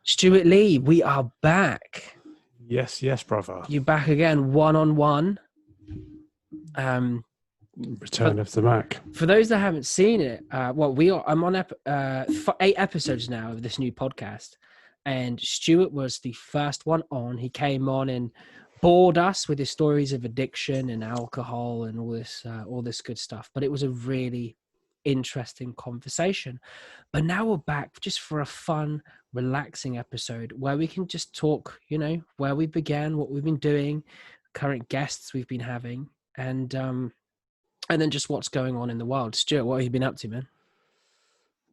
Stewart Lee, we are back. Yes, brother. You back again, one-on-one. Return of the Mac. For those that haven't seen it, I'm on 8 episodes now of this new podcast, and Stewart was the first one on. He came on and bored us with his stories of addiction and alcohol and all this good stuff. But it was a really interesting conversation. But now we're back just for a fun, relaxing episode where we can just talk, where we began, what we've been doing, current guests we've been having, and then just what's going on in the world. Stuart, what have you been up to, man?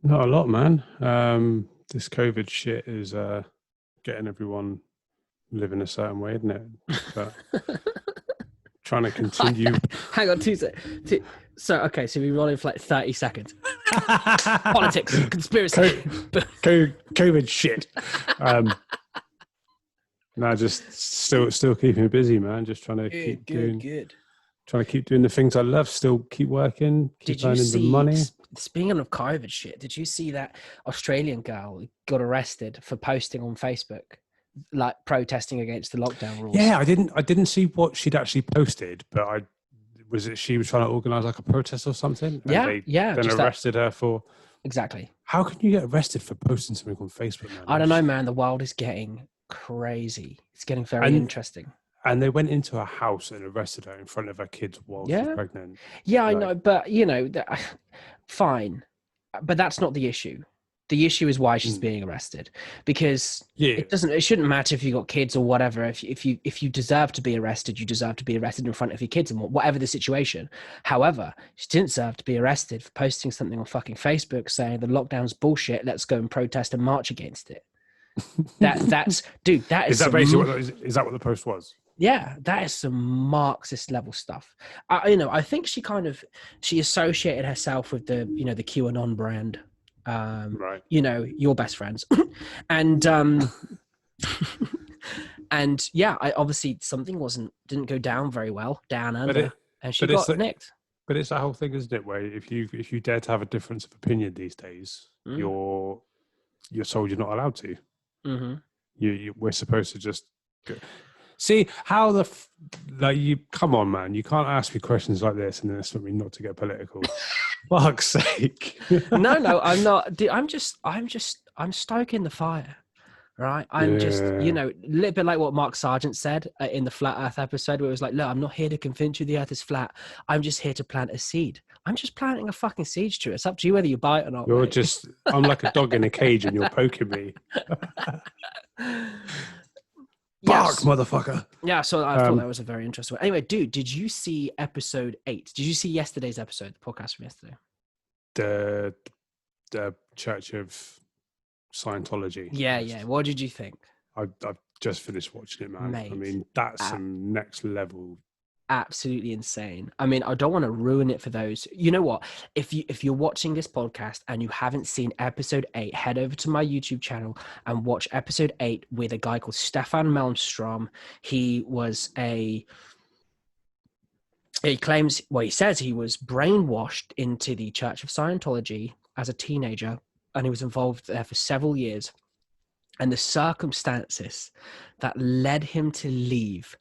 Not a lot, man. This COVID shit is getting everyone living a certain way, isn't it? But trying to continue. Hang on, two seconds. So we roll in for like 30 seconds. Politics, conspiracy. COVID shit. No, just still keeping me busy, man. Just trying to keep doing the things I love. Still keep working. Keep earning the money. Speaking of COVID shit, did you see that Australian girl who got arrested for posting on Facebook, like protesting against the lockdown rules? Yeah, I didn't see what she'd actually posted, but she was trying to organise like a protest or something? And Then arrested her for... Exactly. How can you get arrested for posting something on Facebook, man? I don't know, man. The world is getting crazy. It's getting very interesting. And they went into her house and arrested her in front of her kids while she was pregnant. Yeah, I know, but fine. But that's not the issue. The issue is why she's being arrested, because it shouldn't matter if you got kids or whatever. If you deserve to be arrested, you deserve to be arrested in front of your kids and whatever the situation. However, she didn't deserve to be arrested for posting something on fucking Facebook saying the lockdown's bullshit. Let's go and protest and march against it. That's dude. Is that what the post was? Yeah, that is some Marxist level stuff. I think she associated herself with the the QAnon brand. Right. Your best friends, and and I obviously something didn't go down very well down under, and she got nicked. But it's that whole thing, isn't it? Where if you dare to have a difference of opinion these days, you're told you're not allowed to. Mm-hmm. We're supposed to just go. See how you come on, man. You can't ask me questions like this and then expect me not to get political. Fuck's sake. No, I'm not. Dude, I'm stoking the fire, right? I'm just, a little bit like what Mark Sargent said in the Flat Earth episode, where it was like, look, I'm not here to convince you the Earth is flat. I'm just here to plant a seed. I'm just planting a fucking seed to it. It's up to you whether you buy it or not. I'm like a dog in a cage and you're poking me. Bark, motherfucker. Yeah, so I thought that was a very interesting one. Anyway, dude, did you see episode 8? Did you see yesterday's episode, the podcast from yesterday? The Church of Scientology. Yeah. What did you think? I've just finished watching it, man. Mate, I mean, that's some next level. Absolutely insane. I mean, I don't want to ruin it for those. You know what? If you're watching this podcast and you haven't seen episode 8, head over to my YouTube channel and watch episode 8 with a guy called Stefan Malmstrom. He says he was brainwashed into the Church of Scientology as a teenager, and he was involved there for several years. And the circumstances that led him to leave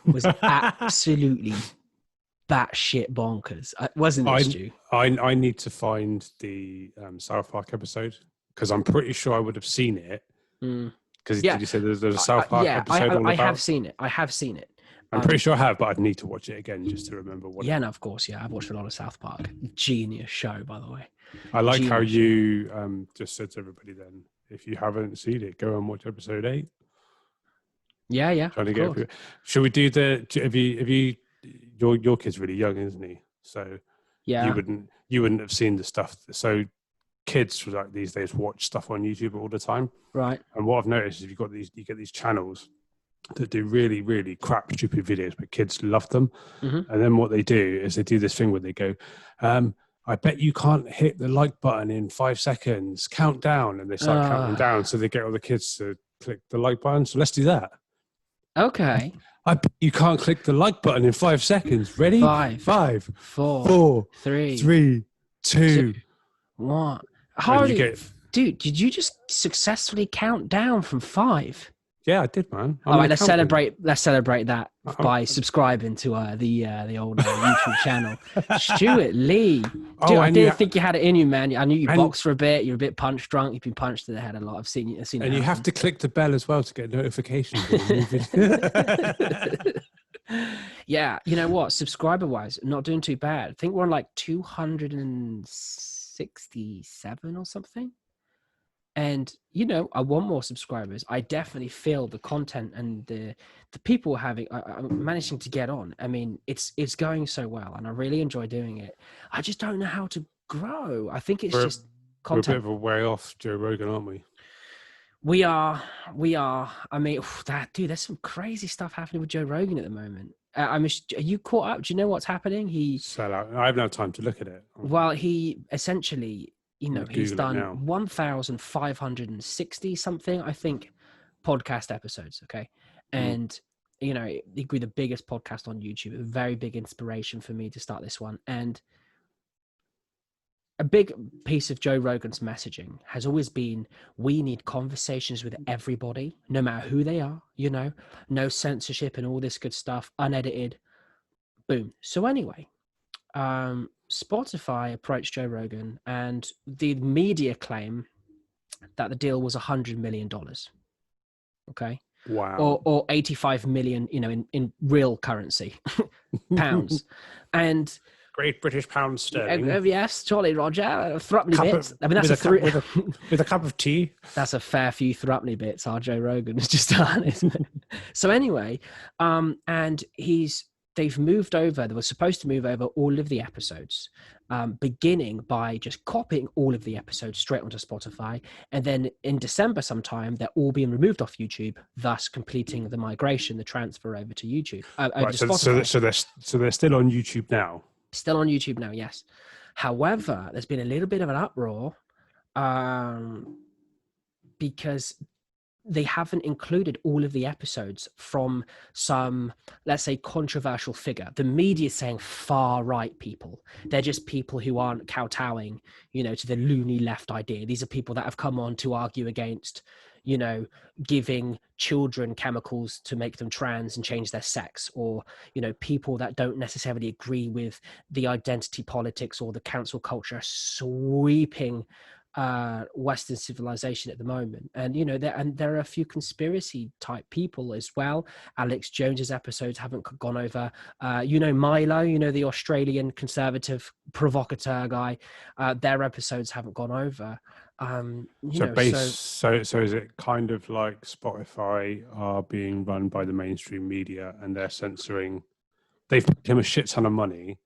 was absolutely batshit bonkers, wasn't it, Stu? I need to find the South Park episode, because I'm pretty sure I would have seen it. Because did you say there's a South Park episode? I have seen it. I'm pretty sure I have, but I'd need to watch it again just to remember what. Yeah, no, of course. Yeah, I've watched a lot of South Park. Genius show, by the way. I like how you just said to everybody then, if you haven't seen it, go and watch episode 8. Yeah. Trying to get. Should we do your kid's really young, isn't he? So yeah, you wouldn't have seen the stuff. So kids like these days watch stuff on YouTube all the time, right? And what I've noticed is you get these channels that do really, really crap, stupid videos, but kids love them. Mm-hmm. And then what they do is they do this thing where they go, I bet you can't hit the like button in 5 seconds. Count down, and they start counting down, so they get all the kids to click the like button. So let's do that. Okay. I bet you can't click the like button in 5 seconds. Ready? 5, 4, 3, 2, 1. How Dude, did you just successfully count down from 5? Yeah, I did, man. All right, let's celebrate that by subscribing to the old YouTube channel. Stewart Lee. Dude, I didn't think you had it in you, man. I knew you boxed for a bit. You're a bit punch drunk. You've been punched in the head a lot. I've seen it. And you have to click the bell as well to get notifications. Yeah, you know what? Subscriber-wise, not doing too bad. I think we're on like 267 or something. And, you know, I want more subscribers. I definitely feel the content and the people I'm managing to get on. I mean, it's going so well, and I really enjoy doing it. I just don't know how to grow. I think it's just content. We're a bit of a way off Joe Rogan, aren't we? We are. I mean, dude, there's some crazy stuff happening with Joe Rogan at the moment. Are you caught up? Do you know what's happening? Sell out. I haven't had time to look at it. Well, he essentially, you know, he's done 1,560 something, I think, podcast episodes. Okay. And, you know, he'd be the biggest podcast on YouTube, a very big inspiration for me to start this one. And a big piece of Joe Rogan's messaging has always been, we need conversations with everybody, no matter who they are, you know, no censorship and all this good stuff, unedited, boom. So anyway, Spotify approached Joe Rogan, and the media claim that the deal was $100 million. Okay. Wow. Or 85 million, you know, in real currency, pounds. And Great British pound sterling. Yes, Jolly Roger. Thrupney bits. I mean, that's with a cup of tea. That's a fair few Thrupney bits. Our Joe Rogan is just done, isn't it? So anyway, and they've moved over. They were supposed to move over all of the episodes, beginning by just copying all of the episodes straight onto Spotify. And then in December sometime, they're all being removed off YouTube, thus completing the migration, the transfer over to YouTube. Right, so they're still on YouTube now? Still on YouTube now, yes. However, there's been a little bit of an uproar because they haven't included all of the episodes from some, let's say, controversial figure. The media is saying far right people. They're just people who aren't kowtowing, you know, to the loony left idea. These are people that have come on to argue against, you know, giving children chemicals to make them trans and change their sex, or, you know, people that don't necessarily agree with the identity politics or the cancel culture sweeping Western civilization at the moment. And, you know, there are a few conspiracy type people as well. Alex Jones's episodes haven't gone over. You know, Milo, you know, the Australian conservative provocateur guy, their episodes haven't gone over. So is it kind of like Spotify are being run by the mainstream media, and they're censoring? They've paid him a shit ton of money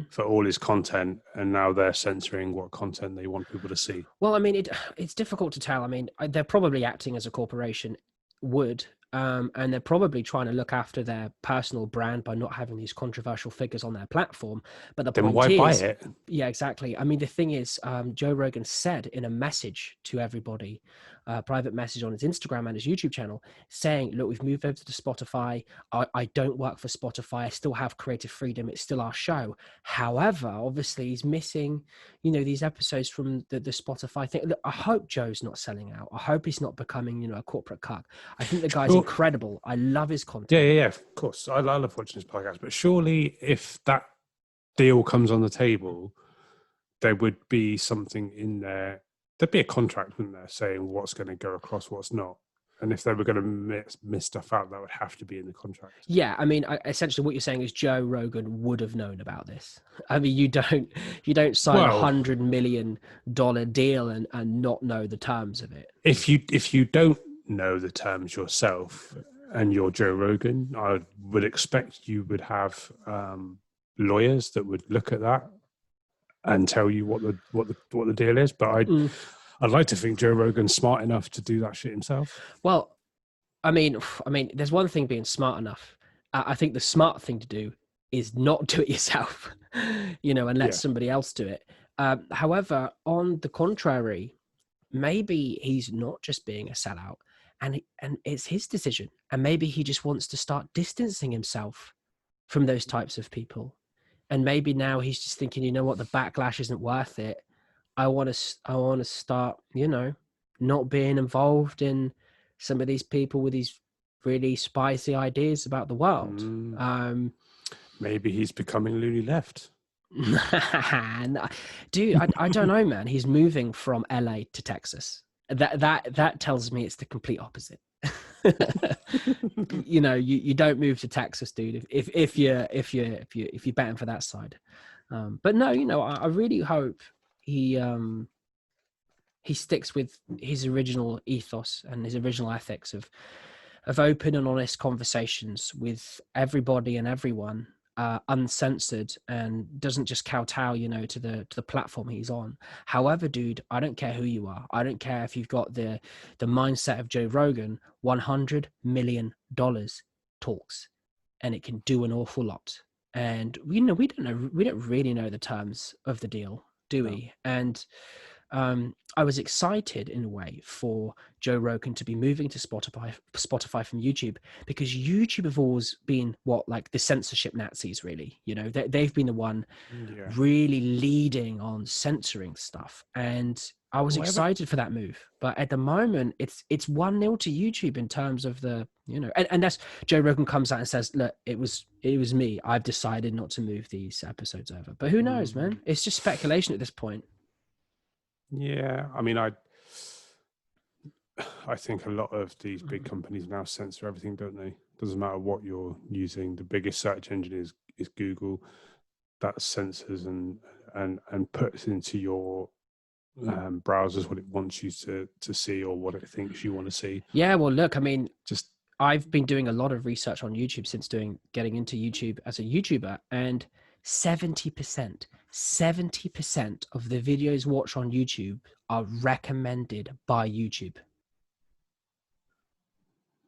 for all his content, and now they're censoring what content they want people to see. Well, I mean, it's difficult to tell. I mean, they're probably acting as a corporation would, and they're probably trying to look after their personal brand by not having these controversial figures on their platform. But the point why is, buy it? Yeah, exactly. I mean, the thing is, Joe Rogan said in a message to everybody, a private message on his Instagram and his YouTube channel, saying, look, we've moved over to Spotify. I don't work for Spotify. I still have creative freedom. It's still our show. However, obviously he's missing, you know, these episodes from the Spotify thing. Look, I hope Joe's not selling out. I hope he's not becoming, you know, a corporate cuck. I think the guy's incredible. I love his content. Yeah, of course. I love watching his podcast. But surely if that deal comes on the table, there would be something in there. There'd be a contract, wouldn't there, saying what's going to go across, what's not. And if they were going to miss stuff out, that would have to be in the contract. Yeah, I mean, essentially what you're saying is Joe Rogan would have known about this. I mean, you don't sign $100 million deal and not know the terms of it. If you don't know the terms yourself and you're Joe Rogan, I would expect you would have lawyers that would look at that and tell you what the deal is. But I'd like to think Joe Rogan's smart enough to do that shit himself. Well, I mean, there's one thing being smart enough. I think the smart thing to do is not do it yourself, you know, and let somebody else do it. However, on the contrary, maybe he's not just being a sellout, and it's his decision, and maybe he just wants to start distancing himself from those types of people. And maybe now he's just thinking, you know what, the backlash isn't worth it. I want to start, not being involved in some of these people with these really spicy ideas about the world. Maybe he's becoming loony left. Dude, I don't know, man. He's moving from LA to Texas. That tells me it's the complete opposite. You don't move to Texas, dude. If you're betting for that side. But no, I really hope he sticks with his original ethos and his original ethics of open and honest conversations with everybody and everyone, uncensored, and doesn't just kowtow, to the platform he's on. However, dude, I don't care who you are. I don't care if you've got the mindset of Joe Rogan. $100 million talks, and it can do an awful lot. And we don't really know the terms of the deal, do we? And I was excited in a way for Joe Rogan to be moving to Spotify from YouTube, because YouTube have always been like the censorship Nazis, really. They've been the one really leading on censoring stuff. And I was excited for that move. But at the moment, it's 1-0 to YouTube in terms of the, and that's Joe Rogan comes out and says, look, it was me. I've decided not to move these episodes over. But who knows, man? It's just speculation at this point. Yeah, I mean, I think a lot of these big companies now censor everything, don't they? Doesn't matter what you're using. The biggest search engine is Google. That censors and puts into your browsers what it wants you to see, or what it thinks you want to see. Yeah, well, look, I mean, I've been doing a lot of research on YouTube since getting into YouTube as a YouTuber, and 70% of the videos watched on YouTube are recommended by YouTube.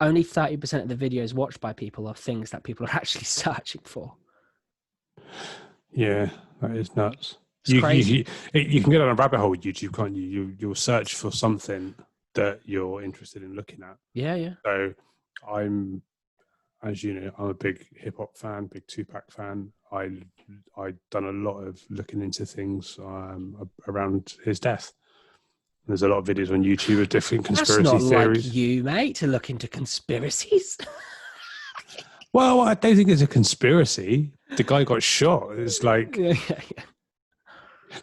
Only 30% of the videos watched by people are things that people are actually searching for. Yeah, that is nuts. It's crazy. You can get on a rabbit hole with YouTube, can't you? You'll search for something that you're interested in looking at. Yeah. So I'm a big hip hop fan, big Tupac fan. I'd done a lot of looking into things around his death. There's a lot of videos on YouTube of different conspiracy theories. That's not theories. like you, mate, to look into conspiracies. Well, I don't think it's a conspiracy. The guy got shot. It's like,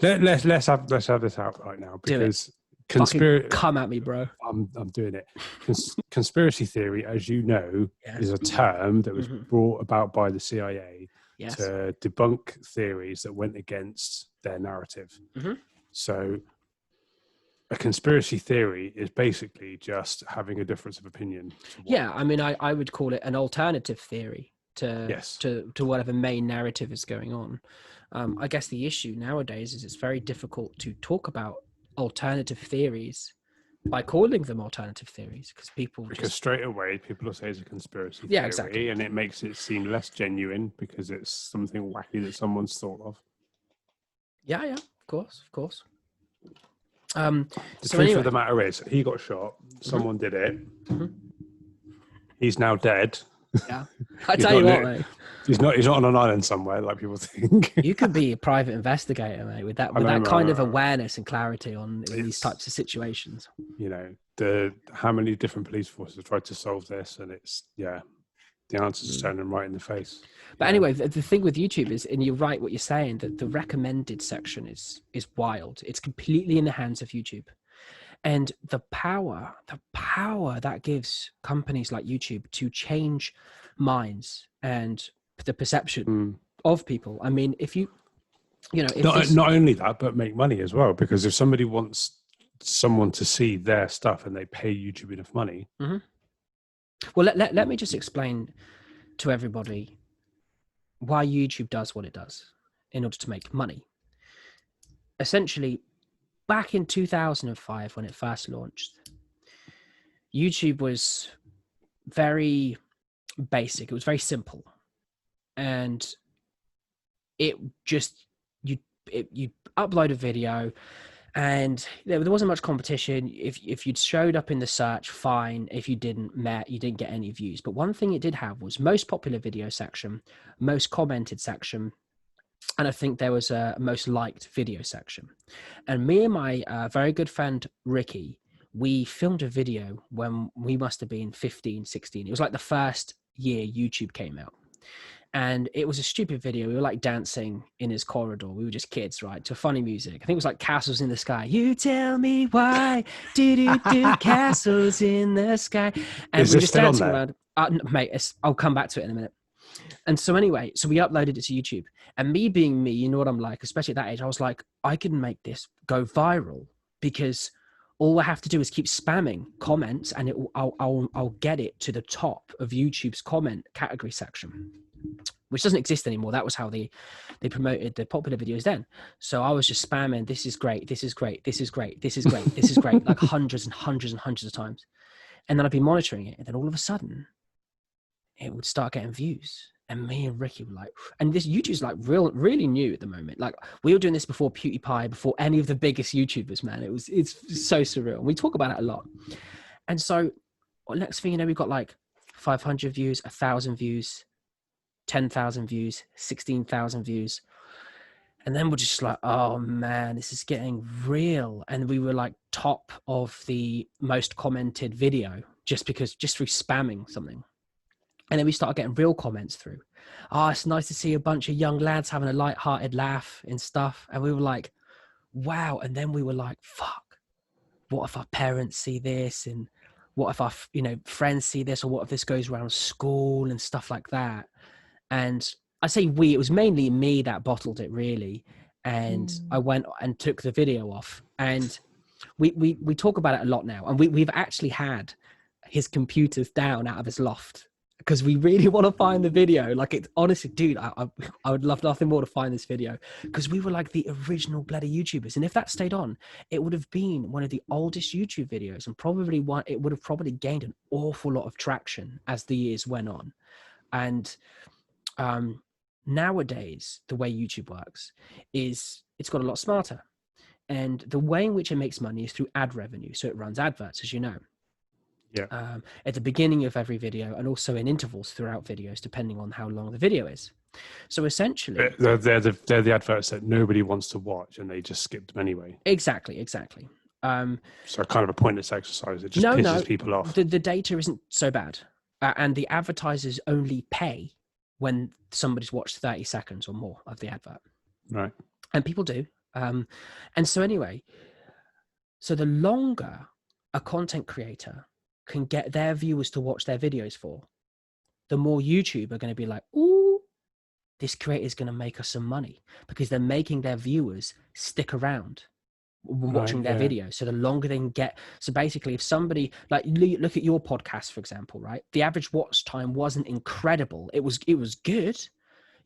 let's have this out right now, because come at me, bro. I'm doing it. Conspiracy theory, as you know, is a term that was brought about by the CIA to debunk theories that went against their narrative. So a conspiracy theory is basically just having a difference of opinion. Yeah, I mean, I would call it an alternative theory to whatever main narrative is going on. I guess the issue nowadays is it's very difficult to talk about alternative theories by calling them alternative theories, because straight away people will say it's a conspiracy theory, exactly. And it makes it seem less genuine because it's something wacky that someone's thought of. Yeah, of course. The truth of the matter is, he got shot. Someone did it. He's now dead. Yeah, I tell you what, mate. He's not on an island somewhere like people think. You could be a private investigator, mate, with that kind of awareness and clarity on these types of situations. How many different police forces have tried to solve this, and the answers are staring them right in the face. But anyway, the thing with YouTube is, and you're right what you're saying, that the recommended section is wild. It's completely in the hands of YouTube. And the power that gives companies like YouTube to change minds and the perception of people. I mean, not only that, but make money as well. Because if somebody wants someone to see their stuff and they pay YouTube enough money. Well, let me just explain to everybody why YouTube does what it does in order to make money. Essentially, back in 2005, when it first launched, YouTube was very basic. It was very simple. And it just, you upload a video, and there wasn't much competition. If you'd showed up in the search, fine. If you didn't, you didn't get any views. But one thing it did have was most popular video section, most commented section, And I think there was a most liked video section. And me and my very good friend, Ricky, we filmed a video when we must have been 15, 16. It was like the first year YouTube came out. And it was a stupid video. We were like dancing in his corridor. We were just kids, right? To funny music. I think it was like Castles in the Sky. You tell me why, do castles in the sky. And we were just dancing around. Mate, I'll come back to it in a minute. And so anyway, so we uploaded it to YouTube. And me being me, you know what I'm like, especially at that age, I was like, I can make this go viral because all I have to do is keep spamming comments and I'll get it to the top of YouTube's comment category section, which doesn't exist anymore. That was how they promoted the popular videos then. So I was just spamming, this is great, this is great, this is great, this is great, this is great, like hundreds and hundreds and hundreds of times. And then I'd be monitoring it. And then all of a sudden, it would start getting views. And me and Ricky were like, and this YouTube's like really new at the moment. Like we were doing this before PewDiePie, before any of the biggest YouTubers, man. It's so surreal. We talk about it a lot. And so next thing you know, we got like 500 views, 1,000 views, 10,000 views, 16,000 views. And then we're just like, oh man, this is getting real. And we were like top of the most commented video just through spamming something. And then we started getting real comments through. Oh, it's nice to see a bunch of young lads having a light-hearted laugh and stuff. And we were like, wow. And then we were like, fuck, what if our parents see this? And what if our, friends see this? Or what if this goes around school and stuff like that? And I say we, it was mainly me that bottled it really. And I went and took the video off. And we talk about it a lot now. And we've actually had his computers down out of his loft, because we really want to find the video. Like, it's honestly, dude, I would love nothing more to find this video, because we were like the original bloody YouTubers. And if that stayed on, it would have been one of the oldest YouTube videos, and it would have probably gained an awful lot of traction as the years went on. And nowadays, the way YouTube works is it's got a lot smarter. And the way in which it makes money is through ad revenue. So it runs adverts, as you know. Yeah. At the beginning of every video, and also in intervals throughout videos, depending on how long the video is. So essentially, they're the adverts that nobody wants to watch, and they just skip them anyway. Exactly. So kind of a pointless exercise. It just pisses people off. The data isn't so bad, and the advertisers only pay when somebody's watched 30 seconds or more of the advert. Right. And people do. And so anyway, so the longer a content creator can get their viewers to watch their videos for, the more YouTube are going to be like, ooh, this creator is going to make us some money, because they're making their viewers stick around watching their videos. So the longer they can get. So basically, if somebody, like, look at your podcast, for example, right? The average watch time wasn't incredible. It was good,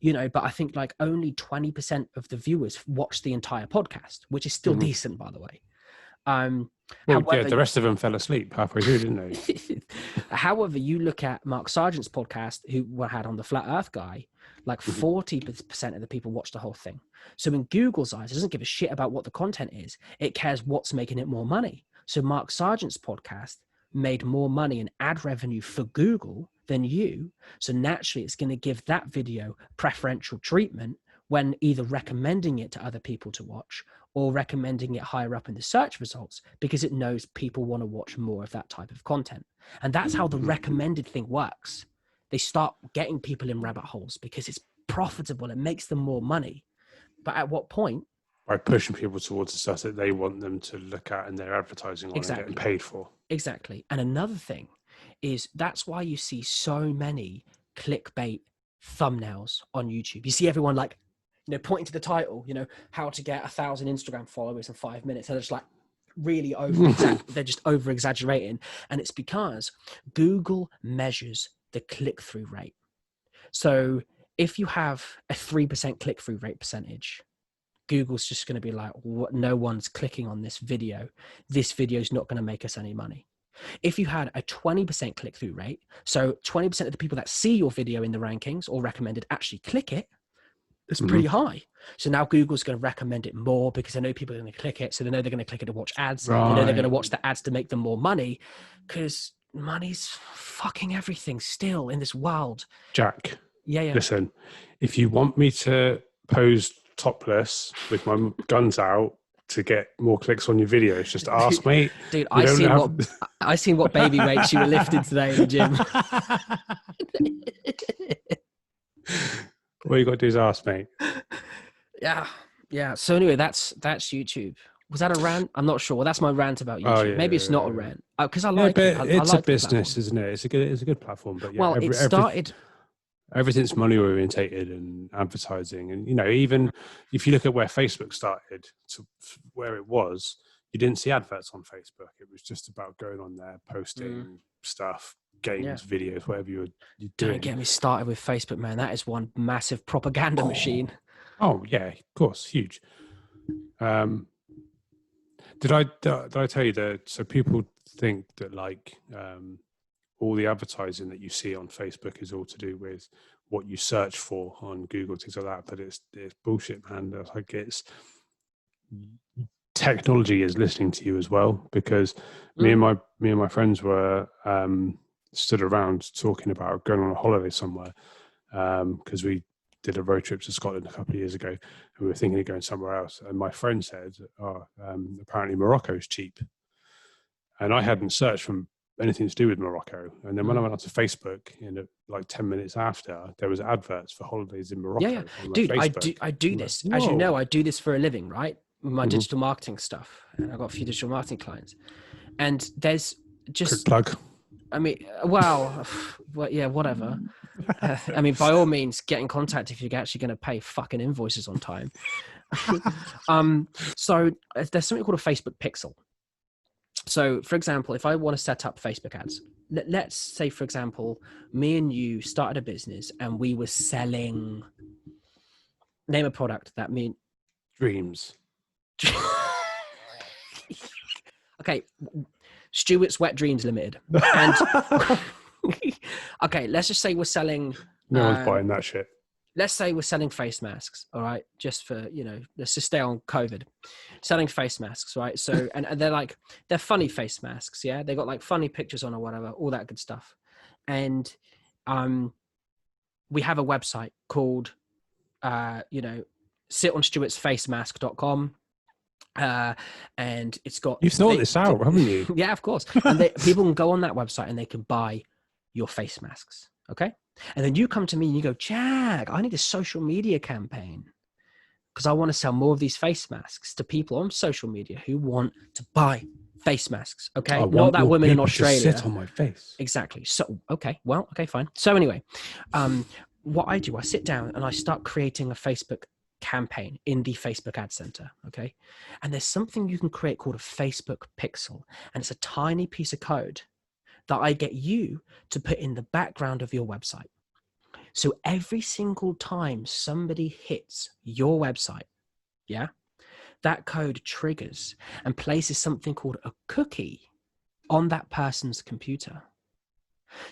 but I think like only 20% of the viewers watched the entire podcast, which is still decent, by the way. However, the rest of them fell asleep halfway through, didn't they? However, you look at Mark Sargent's podcast, who we had on the Flat Earth guy, like 40% of the people watch the whole thing. So in Google's eyes, it doesn't give a shit about what the content is. It cares what's making it more money. So Mark Sargent's podcast made more money in ad revenue for Google than you. So naturally, it's going to give that video preferential treatment when either recommending it to other people to watch or recommending it higher up in the search results, because it knows people want to watch more of that type of content. And that's how the recommended thing works. They start getting people in rabbit holes because it's profitable. It makes them more money. But at what point? By pushing people towards the stuff that they want them to look at and they're advertising on and getting paid for. Exactly. And another thing is that's why you see so many clickbait thumbnails on YouTube. You see everyone like, pointing to the title, how to get 1,000 Instagram followers in 5 minutes. And they're just like really they're just over exaggerating. And it's because Google measures the click-through rate. So if you have a 3% click-through rate percentage, Google's just going to be like, no one's clicking on this video. This video is not going to make us any money. If you had a 20% click-through rate, so 20% of the people that see your video in the rankings or recommended actually click it, it's pretty high. So now Google's going to recommend it more because they know people are going to click it. So they know they're going to click it to watch ads. Right. They know they're going to watch the ads to make them more money, because money's fucking everything still in this world. Jack. Yeah. Listen, if you want me to pose topless with my guns out to get more clicks on your videos. Just ask, mate. Dude, I seen what baby weights you were lifting today in the gym. All you got to do is ask, mate. Yeah. So anyway, that's YouTube. Was that a rant? I'm not sure. Well, that's my rant about YouTube. Yeah, Maybe it's not a rant because I like it. It's a business, isn't it? It's a good platform. But yeah, well, it started. Everything's money orientated and advertising, and even if you look at where Facebook started to where it was, you didn't see adverts on Facebook. It was just about going on there, posting stuff, games, videos, whatever you're doing. Don't get me started with Facebook, man. That is one massive propaganda machine. Oh yeah, of course, huge. Did I tell you that? So people think that all the advertising that you see on Facebook is all to do with what you search for on Google, things like that. But it's bullshit, man. It's technology is listening to you as well, because me and my friends were stood around talking about going on a holiday somewhere, because we did a road trip to Scotland a couple of years ago, and we were thinking of going somewhere else. And my friend said, apparently Morocco's cheap. And I hadn't searched from anything to do with Morocco. And then when I went onto Facebook, 10 minutes after, there was adverts for holidays in Morocco. Yeah. Dude, I do this. As you know, I do this for a living, right? My digital marketing stuff. And I've got a few digital marketing clients. And there's just... Quick plug. I mean, well, yeah, whatever. I mean, by all means, get in contact if you're actually going to pay fucking invoices on time. So there's something called a Facebook pixel. So, for example, if I want to set up Facebook ads, let's say, for example, me and you started a business and we were selling, name a product that mean dreams. Okay. Stewart's Wet Dreams Limited. And okay, let's just say we're selling. No one's buying that shit. Let's say we're selling face masks, all right? Just for, let's just stay on COVID. Selling face masks, right? So, and they're funny face masks, yeah? They got funny pictures on or whatever, all that good stuff. And we have a website called, sitonstewartsfacemask.com. And it's got... You've thought this out, haven't you? Yeah, of course. And people can go on that website and they can buy your face masks, okay? And then you come to me and you go, Jack, I need a social media campaign because I want to sell more of these face masks to people on social media who want to buy face masks, okay? Not that women in Australia to sit on my face. Exactly. So, okay, fine. So anyway, what I do, I sit down and I start creating a Facebook campaign in the Facebook ad center, okay? And there's something you can create called a Facebook pixel, and it's a tiny piece of code that I get you to put in the background of your website. So every single time somebody hits your website, yeah, that code triggers and places something called a cookie on that person's computer.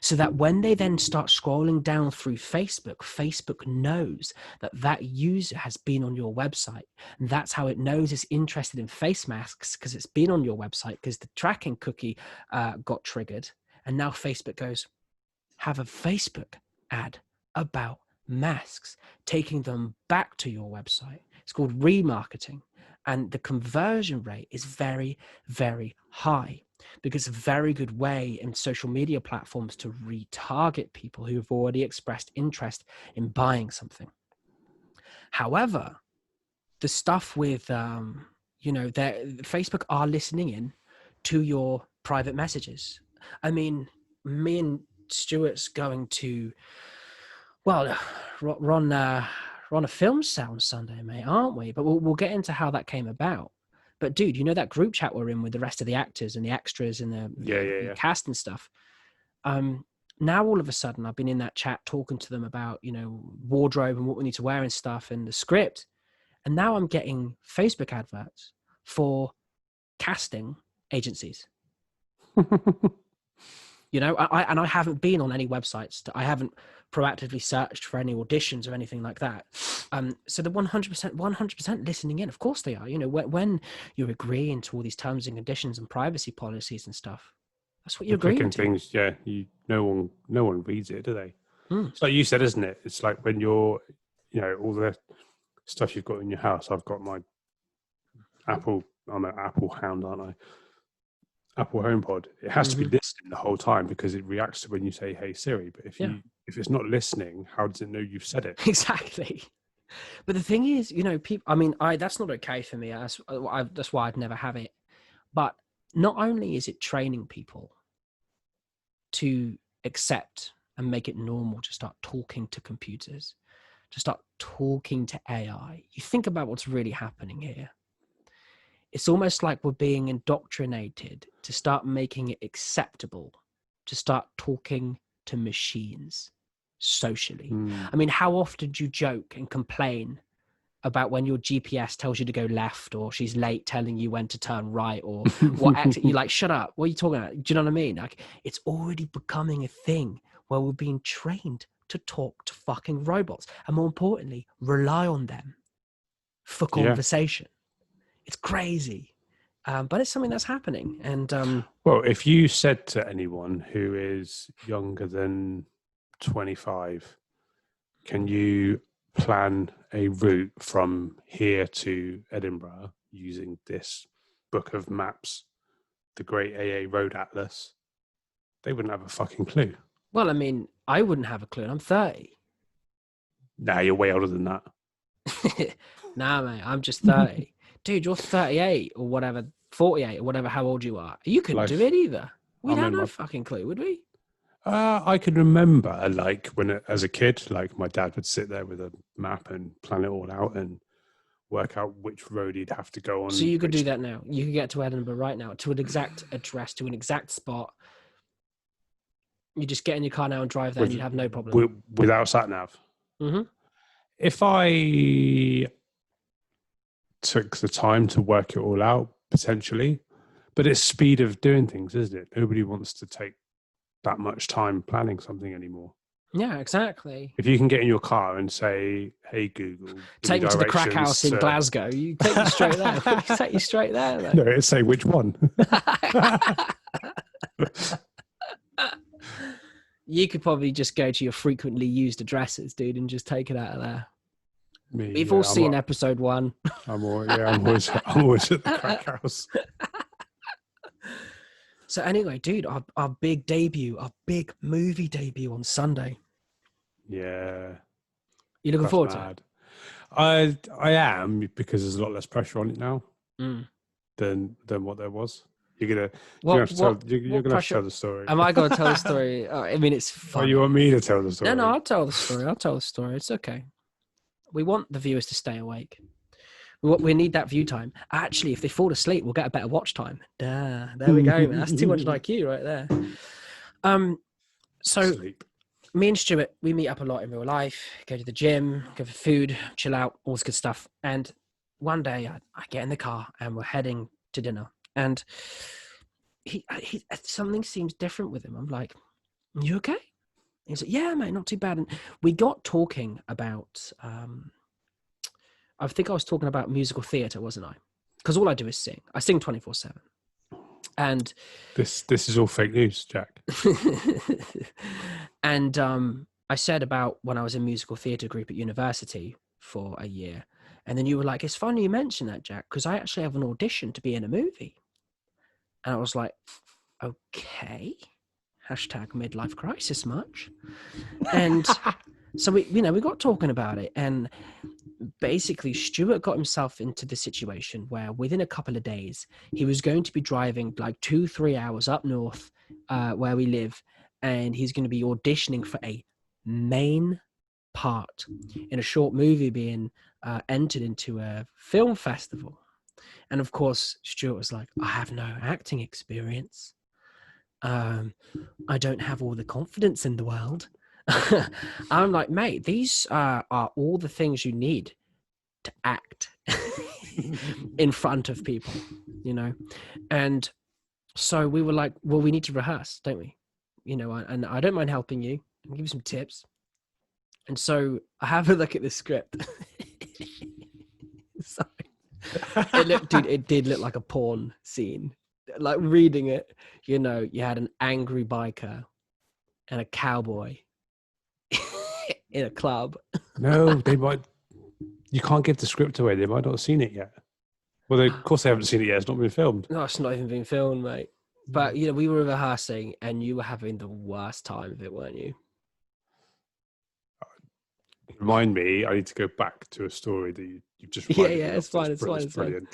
So that when they then start scrolling down through Facebook, Facebook knows that user has been on your website. And that's how it knows it's interested in face masks, because it's been on your website, because the tracking cookie got triggered. And now Facebook goes, have a Facebook ad about masks, taking them back to your website. It's called remarketing. And the conversion rate is very, very high, because a very good way in social media platforms to retarget people who have already expressed interest in buying something. However, the stuff with, Facebook are listening in to your private messages. I mean, me and Stewart's going to, we're on a film set on Sunday, mate, aren't we? But we'll get into how that came about. But dude, that group chat we're in with the rest of the actors and the extras and the cast and stuff. Now all of a sudden I've been in that chat talking to them about, wardrobe and what we need to wear and stuff and the script. And now I'm getting Facebook adverts for casting agencies. I haven't been on any websites. I haven't proactively searched for any auditions or anything like that. So they're 100% listening in. Of course they are. When you're agreeing to all these terms and conditions and privacy policies and stuff, that's what you're agreeing to. Things, yeah. No one reads it, do they? It's like you said, isn't it? It's like when you're, all the stuff you've got in your house. I've got my Apple. I'm an Apple hound, aren't I? Apple HomePod. It has to be listening the whole time because it reacts to when you say, "Hey Siri." But if it's not listening, how does it know you've said it? Exactly. But the thing is, people. I mean, that's not okay for me. That's why I'd never have it. But not only is it training people to accept and make it normal to start talking to computers, to start talking to AI. You think about what's really happening here. It's almost like we're being indoctrinated to start making it acceptable to start talking to machines socially. I mean, how often do you joke and complain about when your GPS tells you to go left, or she's late telling you when to turn right, or what exit? You're like, shut up. What are you talking about? Do you know what I mean? Like, it's already becoming a thing where we're being trained to talk to fucking robots, and more importantly, rely on them for conversation. It's crazy. But it's something that's happening. And well, if you said to anyone who is younger than 25, can you plan a route from here to Edinburgh using this book of maps, the Great AA Road Atlas, they wouldn't have a fucking clue. Well, I mean, I wouldn't have a clue. I'm 30. Nah, you're way older than that. Nah, mate, I'm just 30. Dude, you're 38 or whatever, 48 or whatever, how old you are. You couldn't do it either. We'd have no fucking clue, would we? I can remember, like, when as a kid, like, my dad would sit there with a map and plan it all out and work out which road he'd have to go on. So you could do that now. You could get to Edinburgh right now, to an exact address, to an exact spot. You just get in your car now and drive there, and you'd have no problem. Without sat-nav? Mm-hmm. If I took the time to work it all out, potentially, but it's speed of doing things, isn't it? Nobody wants to take that much time planning something anymore. Yeah, exactly. If you can get in your car and say, "Hey Google, take me to the crack house in Glasgow," you take you straight there. Take you straight there. Though. No, it'd say which one. You could probably just go to your frequently used addresses, dude, and just take it out of there. We've all seen episode 1. I'm always at the crack house. So anyway, dude, our big debut, our big movie debut on Sunday. Yeah. You looking forward to it? I am, because there's a lot less pressure on it now than what there was. You're gonna have to tell the story. Am I going to tell the story? I mean, it's fun. Oh, you want me to tell the story? No, I'll tell the story. It's okay. We want the viewers to stay awake. We need that view time. Actually, if they fall asleep, we'll get a better watch time. There we go, man. That's 200 IQ right there. So Sleep. Me and Stewart, we meet up a lot in real life, go to the gym, go for food, chill out, all this good stuff. And one day I get in the car and we're heading to dinner. And he something seems different with him. I'm like, you okay? He's like, yeah, mate, not too bad. And we got talking about... I think I was talking about musical theatre, wasn't I? Because all I do is sing. I sing 24/7. And this is all fake news, Jack. And I said about when I was in musical theatre group at university for a year. And then you were like, it's funny you mention that, Jack, because I actually have an audition to be in a movie. And I was like, okay. Hashtag midlife crisis much. And so we got talking about it, and basically Stewart got himself into the situation where within a couple of days he was going to be driving like 2-3 hours up north where we live, and he's going to be auditioning for a main part in a short movie being entered into a film festival. And of course Stewart was like, I have no acting experience. I don't have all the confidence in the world. I'm like, mate, these are all the things you need to act in front of people, And so we were like, well, we need to rehearse, don't we? And I don't mind helping you. I'll give you some tips. And so I have a look at the script. Sorry. It did look like a porn scene. Like reading it, you had an angry biker and a cowboy in a club. No, they might You can't give the script away. They might not have seen it yet. Well, of course they haven't seen it yet. It's not been filmed. No, it's not even been filmed, mate. But, we were rehearsing and you were having the worst time of it, weren't you? Remind me, I need to go back to a story that you just reminded me of. It's fine. It's brilliant.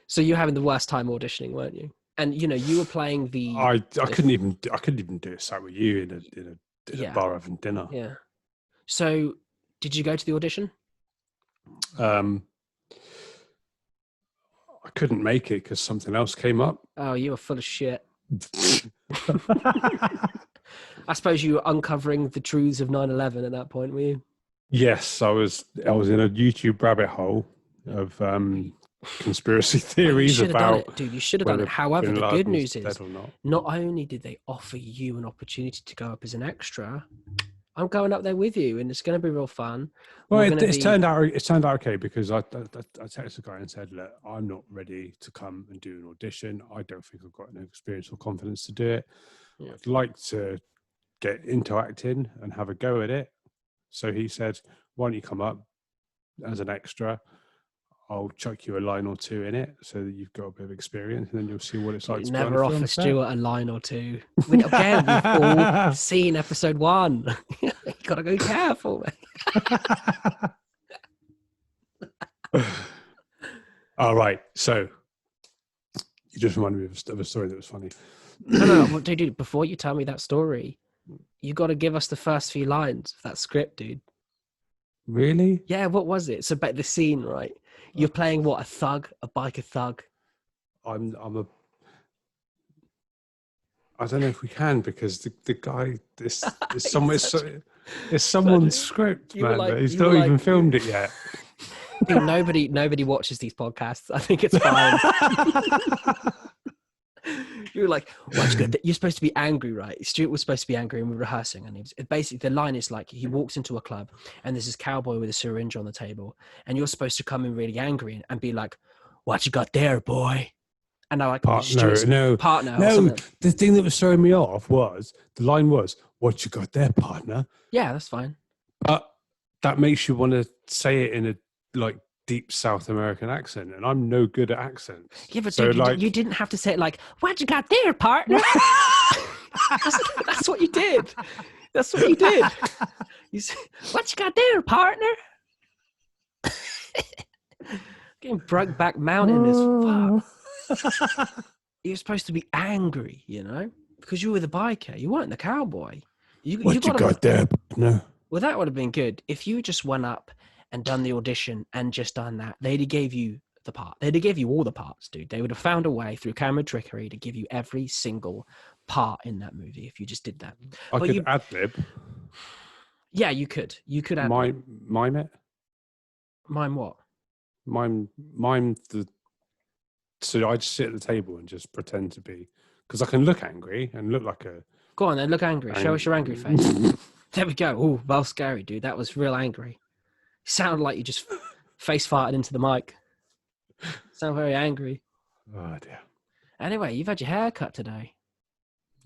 So you were having the worst time auditioning, weren't you? And, you were playing the... I couldn't even do it sat with you in a bar having dinner. Yeah. So did you go to the audition? I couldn't make it because something else came up. Oh, you were full of shit. I suppose you were uncovering the truths of 9/11 at that point, were you? Yes, I was in a YouTube rabbit hole of conspiracy theories about... You should have done it. However, the good news is, not only did they offer you an opportunity to go up as an extra, I'm going up there with you, and it's going to be real fun. Well, it's turned out okay because I texted the guy and said, "Look, I'm not ready to come and do an audition. I don't think I've got enough experience or confidence to do it. Yeah. I'd like to get into acting and have a go at it." So he said, "Why don't you come up as an extra? I'll chuck you a line or two in it so that you've got a bit of experience, and then you'll see what it's like." Never offer Stewart a line or two. We've all seen episode 1. You got to go careful, man. All right. So you just reminded me of a story that was funny. No, dude, before you tell me that story, you got to give us the first few lines of that script, dude. Really? Yeah, what was it? So, but the scene, right? You're playing what? A thug, a biker thug. I don't know if we can because the guy is somewhere. It's someone's script, man. But he's not even filmed it yet. Dude, nobody watches these podcasts. I think it's fine. You were like, you're supposed to be angry, right? Stuart was supposed to be angry and we're rehearsing. And basically the line is like, he walks into a club and there's this cowboy with a syringe on the table. And you're supposed to come in really angry and be like, "What you got there, boy?" And I like, partner. The thing that was throwing me off was, the line was, "What you got there, partner?" Yeah, that's fine. But that makes you want to say it in a deep South American accent, and I'm no good at accents. Yeah, but so dude, you didn't have to say it like, "What you got there, partner?" that's what you did. That's what you did. You said, "What you got there, partner?" Getting Brokeback Mountain is fuck. You're supposed to be angry, because you were the biker. You weren't the cowboy. What you got there, partner? Well, that would have been good if you just went up and done the audition and just done that. They'd have gave you the part. They'd have gave you all the parts, dude. They would have found a way through camera trickery to give you every single part in that movie if you just did that. I could ad-lib. Yeah, you could. You could ad-lib. Mime it? Mime what? Mime the... So I just sit at the table and just pretend to be... Because I can look angry and look like a... Go on then, look angry. Show us your angry face. There we go. Oh, well scary, dude. That was real angry. Sounded like you just face farted into the mic. Sound very angry. Oh dear. Anyway, you've had your hair cut today.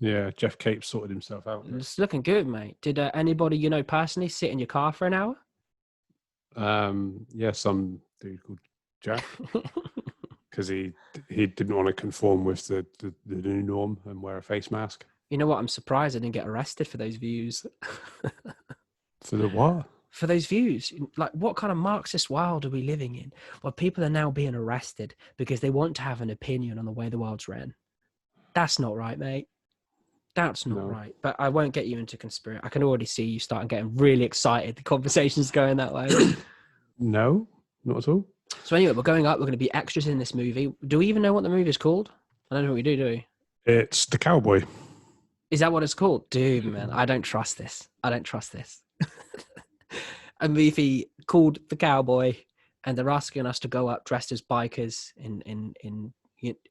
Yeah, Jeff Cape sorted himself out. It's looking good, mate. Did anybody you know personally sit in your car for an hour? Yeah, some dude called Jack, because he didn't want to conform with the new norm and wear a face mask. You know what? I'm surprised I didn't get arrested for those views. For the what? For those views. Like, what kind of Marxist world are we living in? Where people are now being arrested because they want to have an opinion on the way the world's ran. That's not right, mate. That's not right. But I won't get you into conspiracy. I can already see you starting getting really excited. The conversation's going that way. No, not at all. So anyway, we're going up. We're going to be extras in this movie. Do we even know what the movie is called? I don't know what we do we? It's The Cowboy. Is that what it's called? Dude, man, I don't trust this. A movie called The Cowboy, and they're asking us to go up dressed as bikers in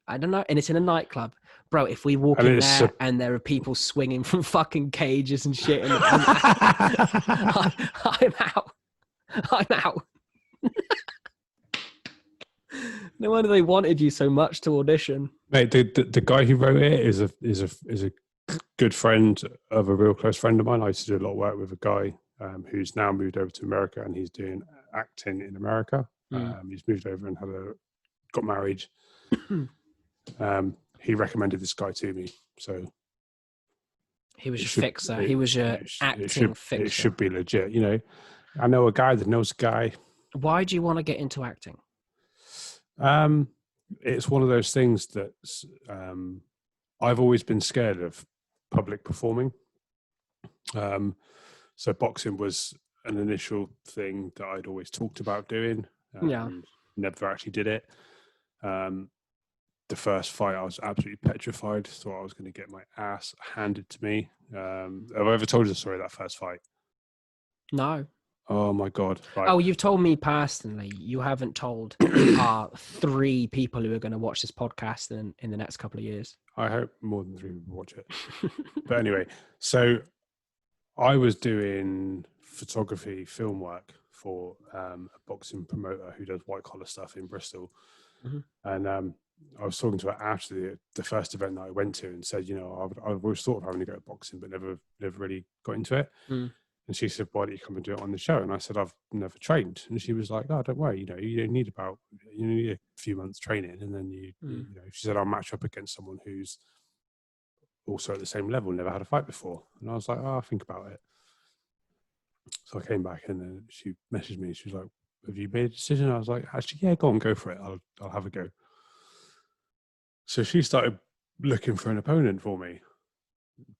I don't know, and it's in a nightclub. Bro, if we walk in there and there are people swinging from fucking cages and shit, and I'm out. No wonder they wanted you so much to audition. Mate, the guy who wrote it is a good friend of a real close friend of mine. I used to do a lot of work with a guy who's now moved over to America, and he's doing acting in America. He's moved over and got married. He recommended this guy to me, so he was your fixer. He was your acting fixer. It should be legit, you know. I know a guy that knows a guy. Why do you want to get into acting? It's one of those things that I've always been scared of public performing. So boxing was an initial thing that I'd always talked about doing. Never actually did it. The first fight, I was absolutely petrified. Thought I was going to get my ass handed to me. Have I ever told you the story of that first fight? No. Oh my God. Oh, you've told me personally. You haven't told 3 people who are going to watch this podcast in the next couple of years. I hope more than 3 people watch it. But anyway, so I was doing photography, film work for a boxing promoter who does white collar stuff in Bristol. And I was talking to her after the first event that I went to and said, you know, I was thought of having to go to boxing, but never really got into it. And she said, why don't you come and do it on the show? And I said, I've never trained. And she was like, oh, don't worry, you know, you need a few months training. And then you know, she said, I'll match up against someone who's also at the same level, never had a fight before. And I was like, oh, I'll think about it. So I came back and then she messaged me. She was like, have you made a decision? I was like, actually, yeah, go for it. I'll have a go. So she started looking for an opponent for me.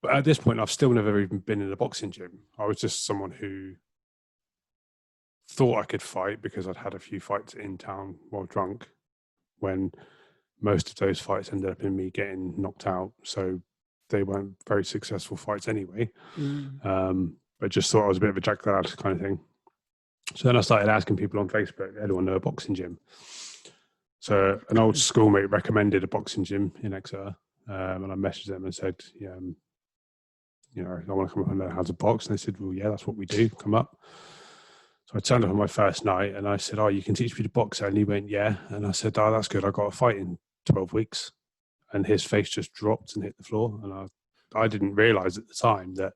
But at this point, I've still never even been in a boxing gym. I was just someone who thought I could fight because I'd had a few fights in town while drunk, when most of those fights ended up in me getting knocked out. So they weren't very successful fights anyway. But just thought I was a bit of a Jack the Lad kind of thing. So then I started asking people on Facebook, anyone know a boxing gym? So an old schoolmate recommended a boxing gym in Exeter. And I messaged them and said, you know, I want to come up and learn how to box. And they said, well, yeah, that's what we do. Come up. So I turned up on my first night and I said, oh, you can teach me to box? And he went, yeah. And I said, oh, that's good. I got a fight in 12 weeks. And his face just dropped and hit the floor. And I didn't realize at the time that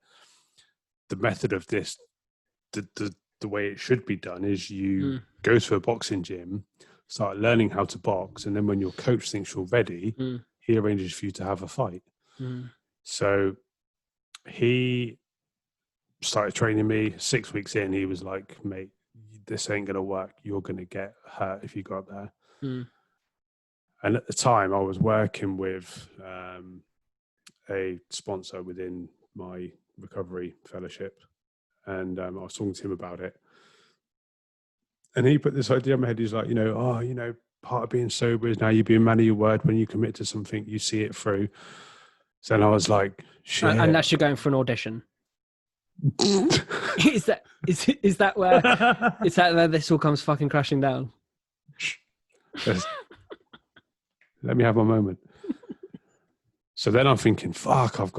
the method of this, the way it should be done is you go to a boxing gym, start learning how to box. And then when your coach thinks you're ready, he arranges for you to have a fight. So he started training me. 6 weeks in, he was like, mate, this ain't going to work. You're going to get hurt if you go up there. And at the time, I was working with a sponsor within my recovery fellowship. And I was talking to him about it. And he put this idea in my head. He's like, part of being sober is now you be a man of your word. When you commit to something, you see it through. So then I was like, shit. Unless you're going for an audition. Is that where this all comes fucking crashing down? Let me have my moment. So then I'm thinking, fuck, I've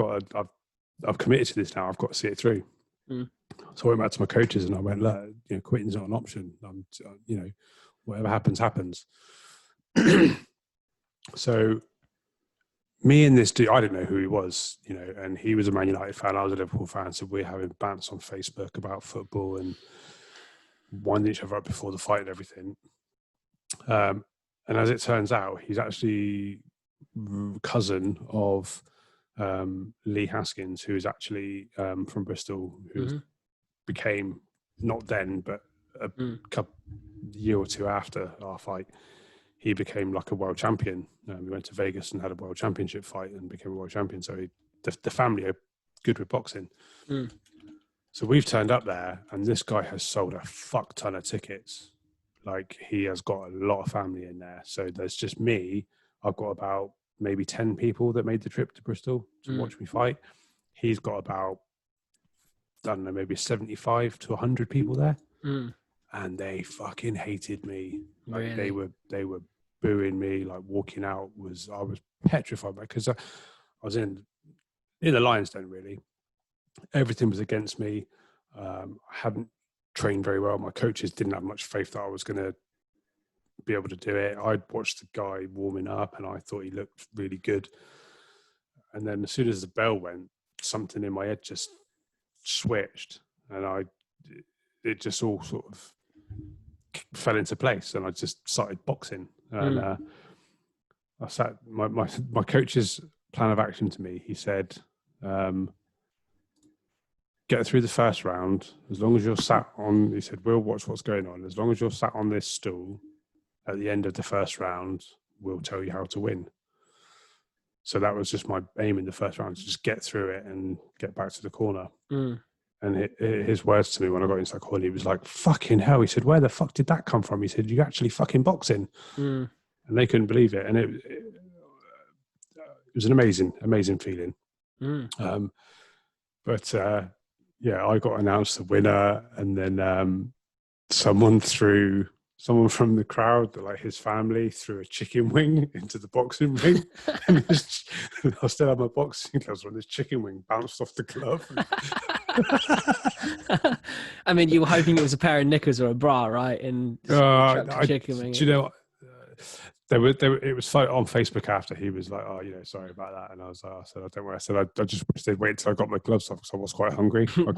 committed to this now. I've got to see it through. So I went back to my coaches and I went, look, quitting's not an option. Whatever happens, happens. So me and this dude, I didn't know who he was, and he was a Man United fan. I was a Liverpool fan. So we're having bants on Facebook about football and winding each other up before the fight and everything. And as it turns out, he's actually cousin of Lee Haskins, who is actually from Bristol, who became, not then, but a year or two after our fight, he became like a world champion. We went to Vegas and had a world championship fight and became a world champion. So the family are good with boxing. So we've turned up there and this guy has sold a fuck ton of tickets. Like, he has got a lot of family in there. So there's just me. I've got about maybe 10 people that made the trip to Bristol to watch me fight. He's got about, I don't know, maybe 75 to 100 people there. And they fucking hated me. Like, really? They were booing me. Like, walking out I was petrified because I was in the Lions Den, really. Everything was against me. I hadn't trained very well. My coaches didn't have much faith that I was going to be able to do it. I'd watched the guy warming up and I thought he looked really good. And then as soon as the bell went, something in my head just switched and it just all sort of fell into place, and I just started boxing. And I sat. My coach's plan of action to me. He said, "Get through the first round. As long as you're sat on," he said, "we'll watch what's going on. As long as you're sat on this stool at the end of the first round, we'll tell you how to win." So that was just my aim in the first round, to just get through it and get back to the corner. And his words to me when I got into that corner, he was like, "Fucking hell." He said, "Where the fuck did that come from?" He said, "You actually fucking boxing." And they couldn't believe it. And it was an amazing feeling. But I got announced the winner, and then someone from the crowd, like his family, threw a chicken wing into the boxing ring. And I still had my boxing gloves on. This chicken wing bounced off the glove. I mean, you were hoping it was a pair of knickers or a bra, right? And chicken wing. Do you know? It was on Facebook after. He was like, "Oh, sorry about that," and I was like, "I said, don't worry." I said, "I just wish they'd wait until I got my gloves off, because I was quite hungry." Well,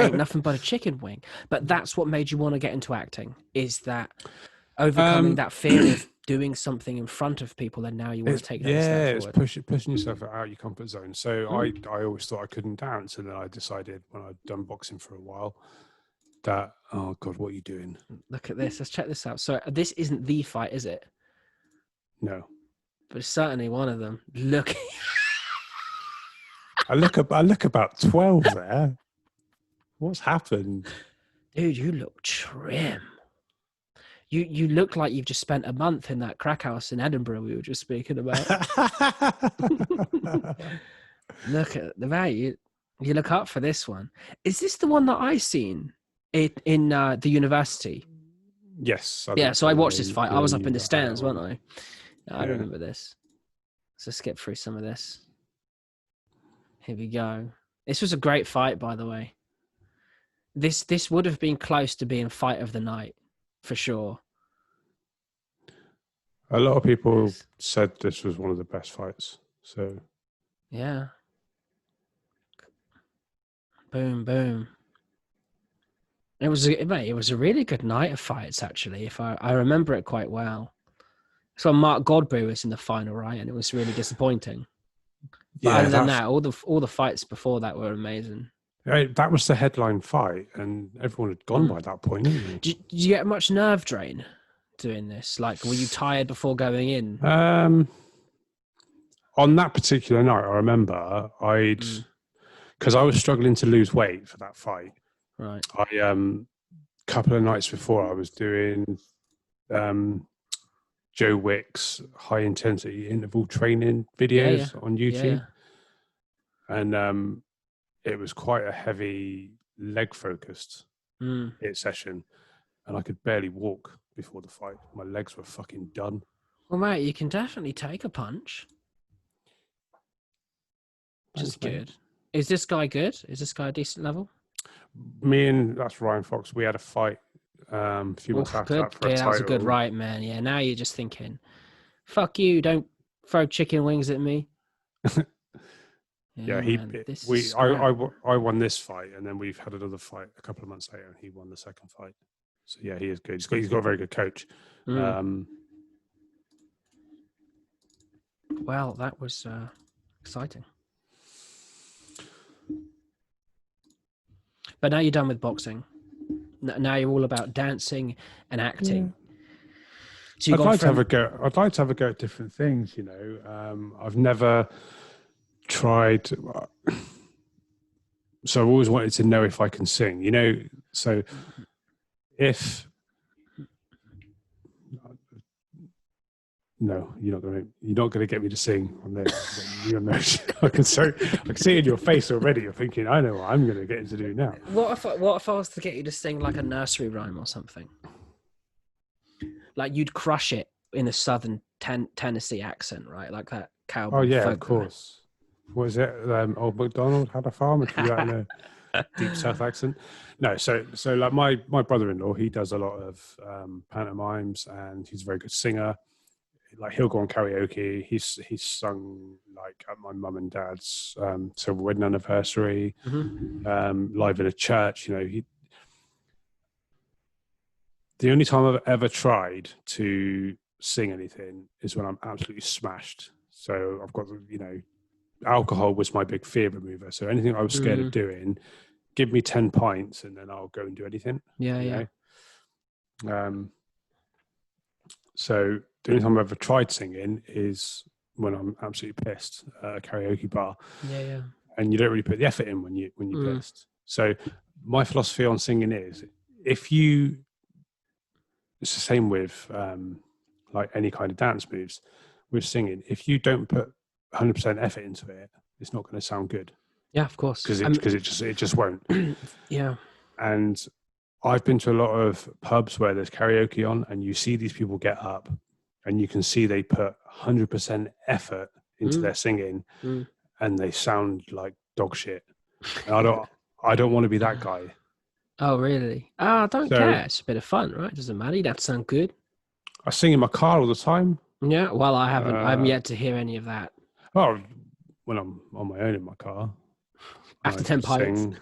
ain't nothing but a chicken wing. But that's what made you want to get into acting, is that overcoming that fear of doing something in front of people, and now you want to take that step forward. It's pushing yourself out your comfort zone. So I always thought I couldn't dance, and then I decided, when I'd done boxing for a while, that, oh God, what are you doing? Look at this. Let's check this out. So this isn't the fight, is it? No. But it's certainly one of them. Look. I look about 12 there. What's happened? Dude, you look trim. You look like you've just spent a month in that crack house in Edinburgh we were just speaking about. Look at the value. You look up for this one. Is this the one that I seen in the university? Yes. Yeah, so I watched this fight. I was up in the stands, wasn't I? I remember this. Let's skip through some of this. Here we go. This was a great fight, by the way. This would have been close to being fight of the night, for sure. A lot of people said this was one of the best fights. So yeah. Boom, boom. It was a really good night of fights, actually. If I remember it quite well. So Mark Godbury was in the final, right? And it was really disappointing. But other than that, all the fights before that were amazing. That was the headline fight, and everyone had gone by that point, didn't you? Did you get much nerve drain doing this? Like, were you tired before going in? On that particular night, I remember because I was struggling to lose weight for that fight. Right. I couple of nights before, I was doing Joe Wick's high intensity interval training videos on YouTube. And it was quite a heavy leg focused session, and I could barely walk before the fight. My legs were fucking done. Well, mate, you can definitely take a punch. Which is good. Is this guy good? Is this guy a decent level? That's Ryan Fox. We had a fight a few months after that for a title. That was a good right, man. Yeah, now you're just thinking, fuck you, don't throw chicken wings at me. I won this fight, and then we've had another fight a couple of months later, and he won the second fight. So yeah, he is good. He's got a very good coach. Well, that was exciting. But now you're done with boxing. Now you're all about dancing and acting. So I'd like to have a go at different things. I've never tried. So I've always wanted to know if I can sing. So if no, you're not gonna get me to sing on this. I can see it in your face already. You're thinking, I know what I'm gonna get into do now. What if I was to get you to sing like a nursery rhyme or something? Like you'd crush it in a southern Tennessee accent, right? Like that cowboy. Oh yeah, of course. Was it Old MacDonald had a farm? And that in a deep South accent? No. So like my brother-in-law, he does a lot of pantomimes, and he's a very good singer. Like he'll go on karaoke. He's sung like at my mum and dad's silver wedding anniversary, live in a church. The only time I've ever tried to sing anything is when I'm absolutely smashed. So I've got, alcohol was my big fear remover. So anything I was scared of doing, give me 10 pints and then I'll go and do anything. Yeah. So the only time I've ever tried singing is when I'm absolutely pissed at a karaoke bar. Yeah. And you don't really put the effort in when you're pissed. So my philosophy on singing is, it's the same with like any kind of dance moves. With singing, if you don't put 100% effort into it, it's not going to sound good. Yeah, of course. Because it just won't. Yeah. And I've been to a lot of pubs where there's karaoke on, and you see these people get up, and you can see they put 100% effort into their singing, and they sound like dog shit. And I don't want to be that guy. Oh, really? I don't care. It's a bit of fun, right? Doesn't matter. You don't have to sound good. I sing in my car all the time. Yeah. Well, I haven't. I'm yet to hear any of that. Oh, when I'm on my own in my car. After 10 pints.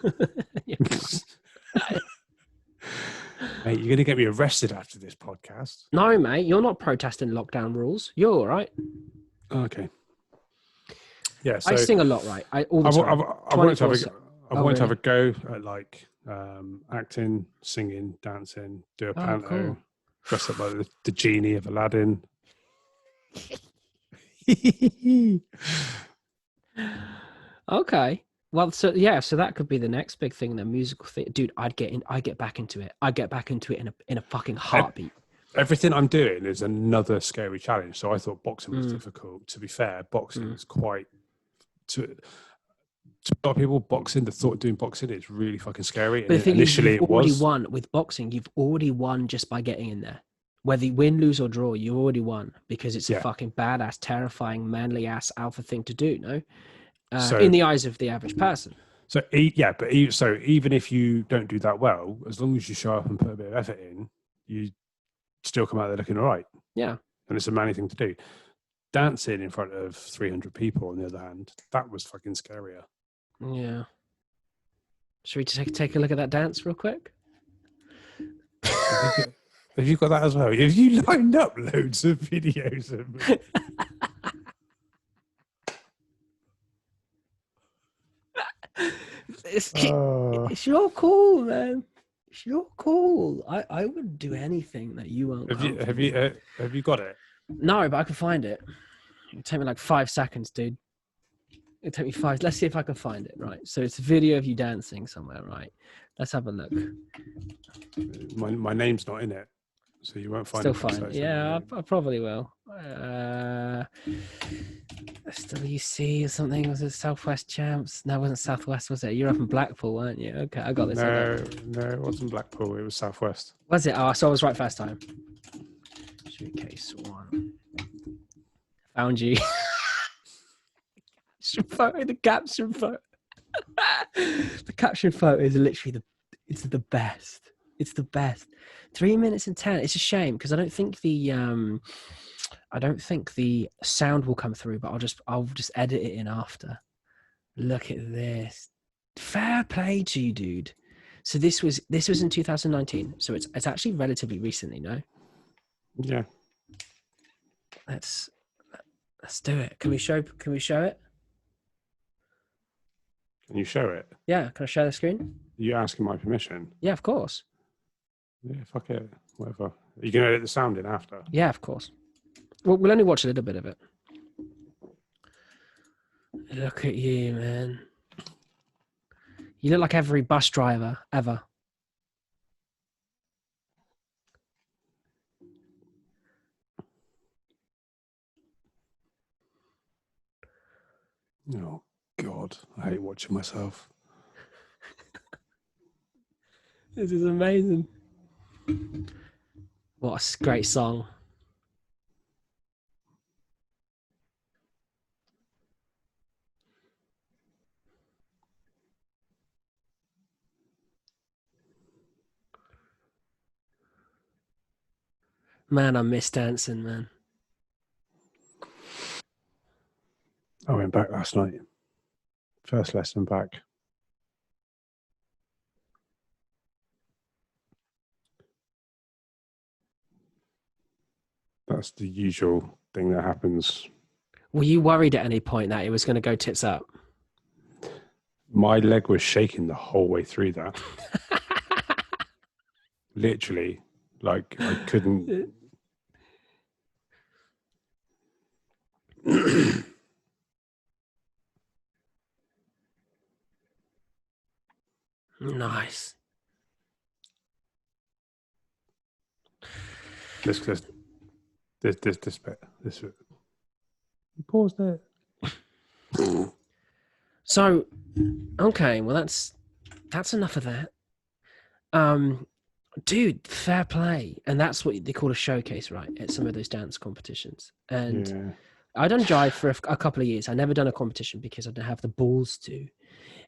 Mate, you're going to get me arrested after this podcast. No, mate. You're not protesting lockdown rules. You're all right. Okay. Yeah. So I sing a lot, right? I wanted to have a go at like acting, singing, dancing, do a panto, cool. Dress up like the genie of Aladdin. Okay. Well, so that could be the next big thing, the musical thing. Dude, I get back into it. I get back into it in a fucking heartbeat. Everything I'm doing is another scary challenge. So I thought boxing was difficult. To be fair, boxing is quite to a lot of people. Boxing, the thought of doing boxing is really fucking scary. But the thing is, you've already won with boxing. You've already won just by getting in there. Whether you win, lose, or draw, you already won because it's a fucking badass, terrifying, manly ass alpha thing to do. No. In the eyes of the average person. So even if you don't do that well, as long as you show up and put a bit of effort in, you still come out there looking all right. Yeah. And it's a manly thing to do. Dancing in front of 300 people, on the other hand, that was fucking scarier. Yeah. Should we take a look at that dance real quick? Have you got that as well? Have you lined up loads of videos of me? It's your call, man. It's your call. I would do anything that you won't. Have you got it? No, but I can find it. It'll take me like 5 seconds, dude. It'll take me 5. Let's see if I can find it. Right. So it's a video of you dancing somewhere. Right. Let's have a look. My name's not in it, so you won't find it. Still find it. Yeah, I probably will. SWC or something. Was it Southwest Champs? No, it wasn't Southwest, was it? You're up in Blackpool, weren't you? Okay, I got this. No, it wasn't Blackpool. It was Southwest. Was it? Oh, so I was right first time. Showcase 1. Found you. The caption photo. The caption photo is literally it's the best. It's the best. 3 minutes and 10. It's a shame because I don't think the sound will come through, but I'll just edit it in after. Look at this. Fair play to you, dude. So this was in 2019. So it's actually relatively recently, no? Yeah. Let's do it. Can we show it? Can you show it? Yeah. Can I share the screen? Are you asking my permission? Yeah, of course. Yeah, fuck it. Whatever. You can edit the sound in after. Yeah, of course. Well, we'll only watch a little bit of it. Look at you, man. You look like every bus driver ever. Oh, God. I hate watching myself. This is amazing. What a great song. Man, I miss dancing, man. I went back last night. First lesson back. That's the usual thing that happens. Were you worried at any point that it was going to go tits up? My leg was shaking the whole way through that. Literally, like I couldn't. Nice. This bit. Pause there. So, okay, well that's enough of that. Dude, fair play, and that's what they call a showcase, right? At some of those dance competitions. And Yeah. I done jive for a couple of years. I never done a competition because I didn't have the balls to.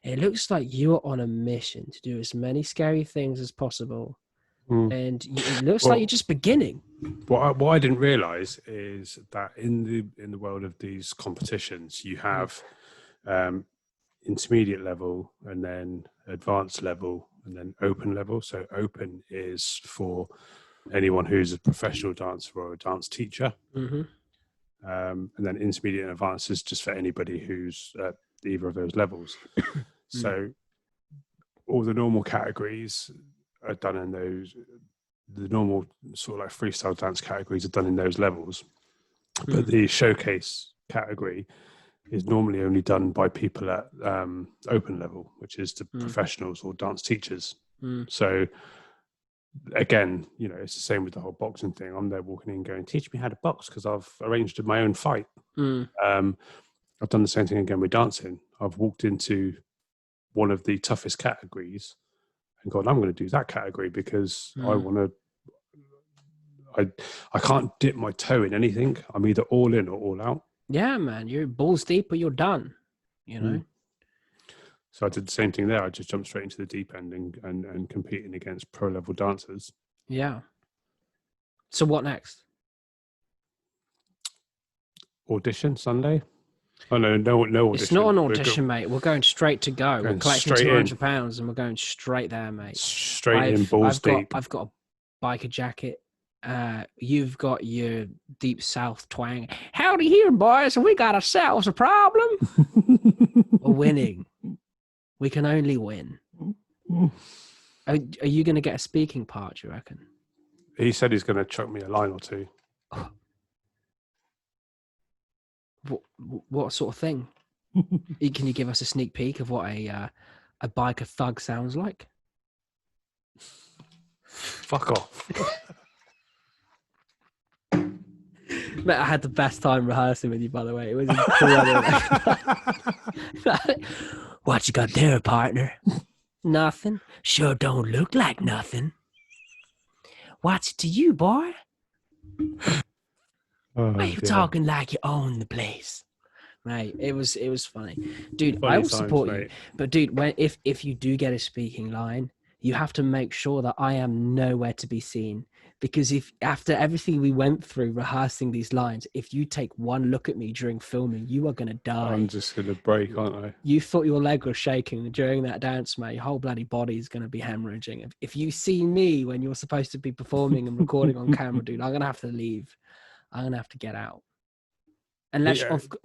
It looks like you're on a mission to do as many scary things as possible. And it looks like you're just beginning. What I didn't realize is that in the world of these competitions, you have intermediate level and then advanced level and then open level. So open is for anyone who's a professional dancer or a dance teacher. And then intermediate and advanced is just for anybody who's at either of those levels. So all the normal categories are done in those, the normal sort of like freestyle dance categories are done in those levels. But the showcase category is normally only done by people at open level, which is the professionals or dance teachers. So again, it's the same with the whole boxing thing. I'm there walking in going, teach me how to box because I've arranged my own fight. I've done the same thing again with dancing. I've walked into one of the toughest categories and gone, I'm going to do that category because I want to, I can't dip my toe in anything. I'm either all in or all out. Yeah, man, you're balls deep or you're done, So I did the same thing there. I just jumped straight into the deep end and competing against pro level dancers. Yeah. So what next? Audition Sunday? Oh no audition. It's not an audition, mate. We're going straight to go. We're collecting £200 and we're going straight there, mate. Straight in, balls deep. I've got a biker jacket. You've got your deep south twang. Howdy here, boys. We got ourselves a problem. We're winning. We can only win. Are you going to get a speaking part, do you reckon? He said he's going to chuck me a line or two. What sort of thing? Can you give us a sneak peek of what a biker thug sounds like? Fuck off. Mate, I had the best time rehearsing with you, by the way. It was incredible. What you got there, partner? Nothing. Sure don't look like nothing. What's it to you, boy? Why are you talking like you own the place? Mate, it was funny. Dude, I will support you. But dude, if you do get a speaking line, you have to make sure that I am nowhere to be seen. Because if after everything we went through rehearsing these lines, if you take one look at me during filming, you are going to die. I'm just going to break, aren't I? You thought your leg was shaking during that dance, mate. Your whole bloody body is going to be hemorrhaging. If you see me when you're supposed to be performing and recording on camera, dude, I'm going to have to leave. I'm going to have to get out. Unless,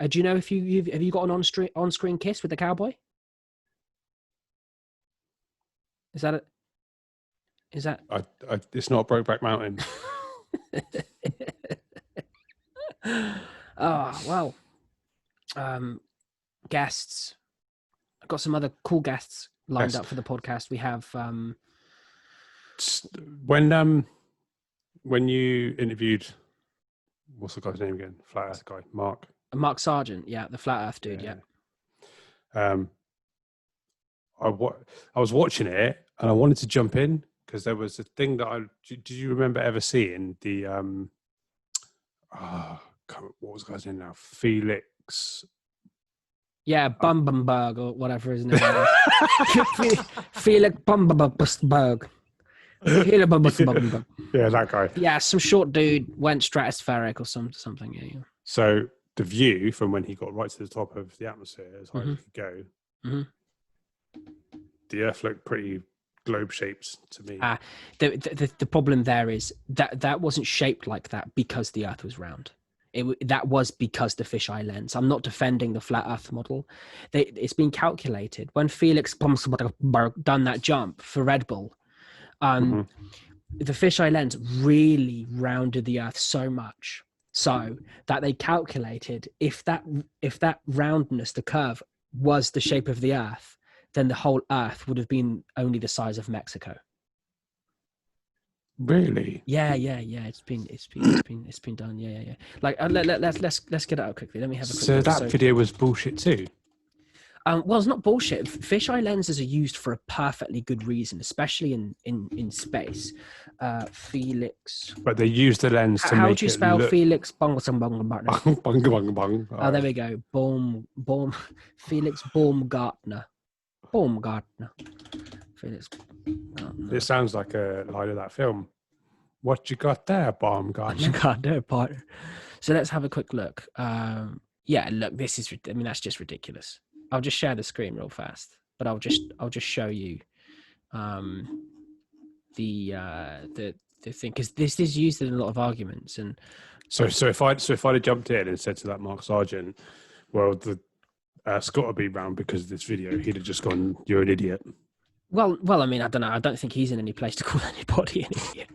do you know if have you got an on-screen kiss with the cowboy? Is that it? Is that? It's not Brokeback Mountain. Oh, well. Guests. I've got some other cool guests lined up for the podcast. We have when you interviewed, what's the guy's name again? Flat Earth guy, Mark Sargent. Yeah, the Flat Earth dude. Yeah. I was watching it and I wanted to jump in because there was a thing that did you remember ever seeing the what was the guy's name now? Felix. Yeah, Bumberg or whatever his name is. Felix Bumberg. Yeah, that guy. Yeah, some short dude went stratospheric or something. Yeah. So the view from when he got right to the top of the atmosphere, as high as he could go, the Earth looked pretty globe shaped to me. The problem there is that wasn't shaped like that because the Earth was round. That was because the fisheye lens. I'm not defending the flat Earth model. It's been calculated when Felix done that jump for Red Bull. The fisheye lens really rounded the Earth so much so that they calculated if that roundness, the curve, was the shape of the Earth, then the whole Earth would have been only the size of Mexico. Really? Yeah. It's been done. Yeah. Like let's get it out quickly. Let me have a quick So look. that video was bullshit too. Well, it's not bullshit. Fisheye lenses are used for a perfectly good reason, especially in space. Felix. But they used the lens to How make do you it spell look... Felix? Bung. Oh, there we go. Boom. Felix Baumgartner. Felix. It sounds like a line of that film. What you got there, Baumgartner? What you got there, partner? So let's have a quick look. Yeah, look, this is. I mean, that's just ridiculous. I'll just share the screen real fast, but I'll just show you the thing, because this is used in a lot of arguments. And so if I'd have jumped in and said to that Mark Sargent, well, the Scott would be round because of this video, he'd have just gone, "You're an idiot." Well, I mean, I don't know. I don't think he's in any place to call anybody an idiot.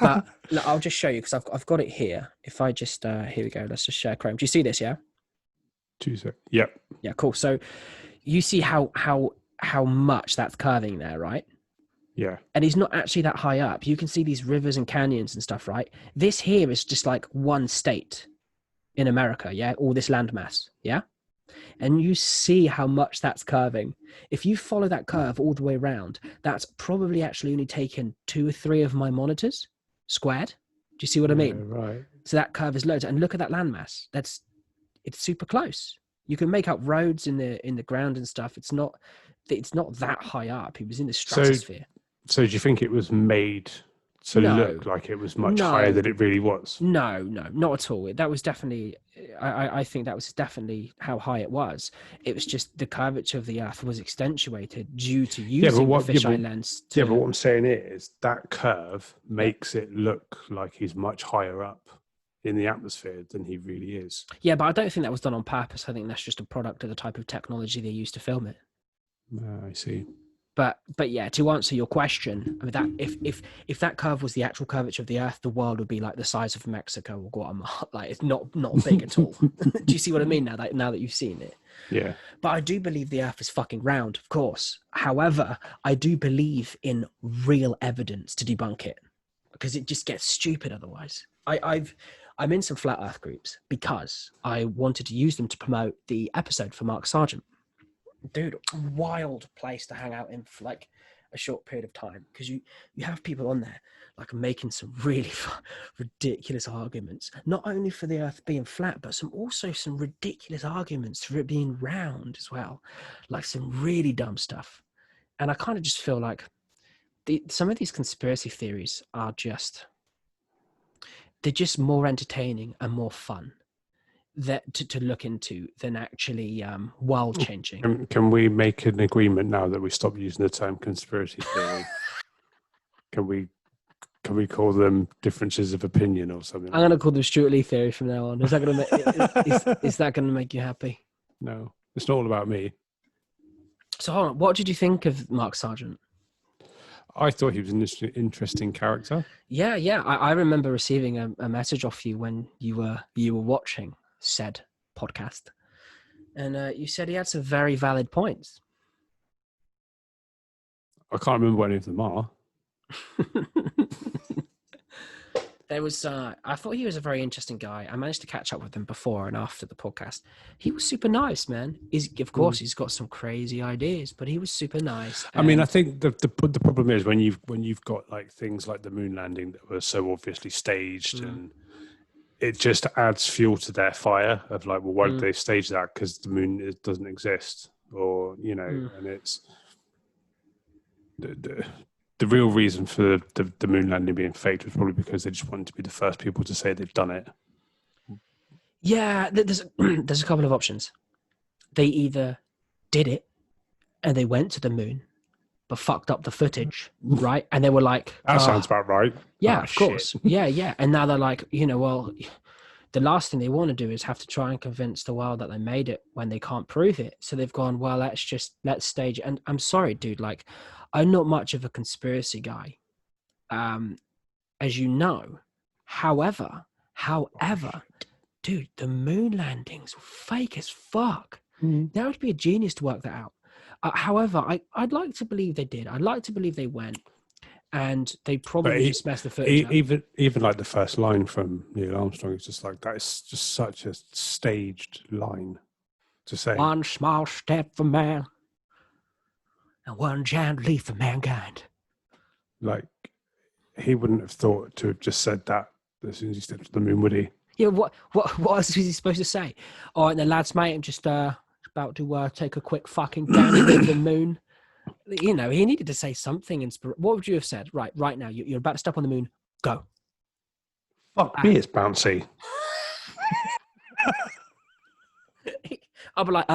But look, I'll just show you because I've got it here. If I just here we go. Let's just share Chrome. Do you see this? Yeah. 2 seconds. Yep. Yeah. Cool. So you see how much that's curving there, right? Yeah. And he's not actually that high up. You can see these rivers and canyons and stuff, right? This here is just like one state in America, yeah? All this landmass, yeah? And you see how much that's curving. If you follow that curve all the way around, that's probably actually only taken 2 or 3 of my monitors squared. Do you see what I mean? Right. So that curve is loads. And look at that landmass. It's super close. You can make out roads in the ground and stuff. It's not that high up. It was in the stratosphere. So do you think it was made to look like it was much higher than it really was? No, not at all. That was definitely, I think that was definitely how high it was. It was just the curvature of the Earth was accentuated due to using the fisheye lens. But what I'm saying is that curve makes it look like he's much higher up in the atmosphere than he really is. Yeah, but I don't think that was done on purpose. I think that's just a product of the type of technology they used to film it. I see. But yeah, to answer your question, I mean, that if that curve was the actual curvature of the Earth, the world would be like the size of Mexico or Guatemala. Like, it's not big at all. Do you see what I mean now that you've seen it? Yeah. But I do believe the Earth is fucking round, of course. However, I do believe in real evidence to debunk it, because it just gets stupid otherwise. I'm in some flat Earth groups because I wanted to use them to promote the episode for Mark Sargent. Dude, wild place to hang out in for like a short period of time, because you have people on there like making some really ridiculous arguments, not only for the Earth being flat, but also some ridiculous arguments for it being round as well, like some really dumb stuff. And I kind of just feel like some of these conspiracy theories are they're just more entertaining and more fun that to look into than actually world changing. Can we make an agreement now that we stop using the term conspiracy theory? Can we call them differences of opinion or something? I'm going to call them Stewart Lee theory from now on. Is that going to is that going to make you happy? No, it's not all about me. So hold on, what did you think of Mark Sargent? I thought he was an interesting character. Yeah. I remember receiving a message off you when you were watching said podcast, and you said he had some very valid points. I can't remember what any of them are. There was I thought he was a very interesting guy. I managed to catch up with him before and after the podcast. He was super nice, man. He's got some crazy ideas, but he was super nice. I mean, I think the problem is when you've got like things like the moon landing that were so obviously staged, and it just adds fuel to their fire of like, well, why did they stage that? Because the moon doesn't exist, or and it's the real reason for the moon landing being faked was probably because they just wanted to be the first people to say they've done it. Yeah, there's a couple of options. They either did it and they went to the moon, but fucked up the footage, right? And they were like, that sounds about right. Yeah, of course. Yeah. And now they're like, well, the last thing they want to do is have to try and convince the world that they made it when they can't prove it. So they've gone, well, let's stage it. And I'm sorry, dude, like, I'm not much of a conspiracy guy, as you know. However, dude, the moon landings were fake as fuck. That would be a genius to work that out. However, I'd like to believe they did. I'd like to believe they went, and they probably just messed the footage up. Even like the first line from Neil Armstrong is just like, that is just such a staged line to say. One small step for man, and one giant leap for mankind. Like, he wouldn't have thought to have just said that as soon as he stepped to the moon, would he? Yeah, what else was he supposed to say? All right, then, lads, mate, I'm just about to take a quick fucking dance with the moon. You know, he needed to say something. What would you have said? Right now, you're about to step on the moon. Go. Fuck me, it's bouncy. I'll be like,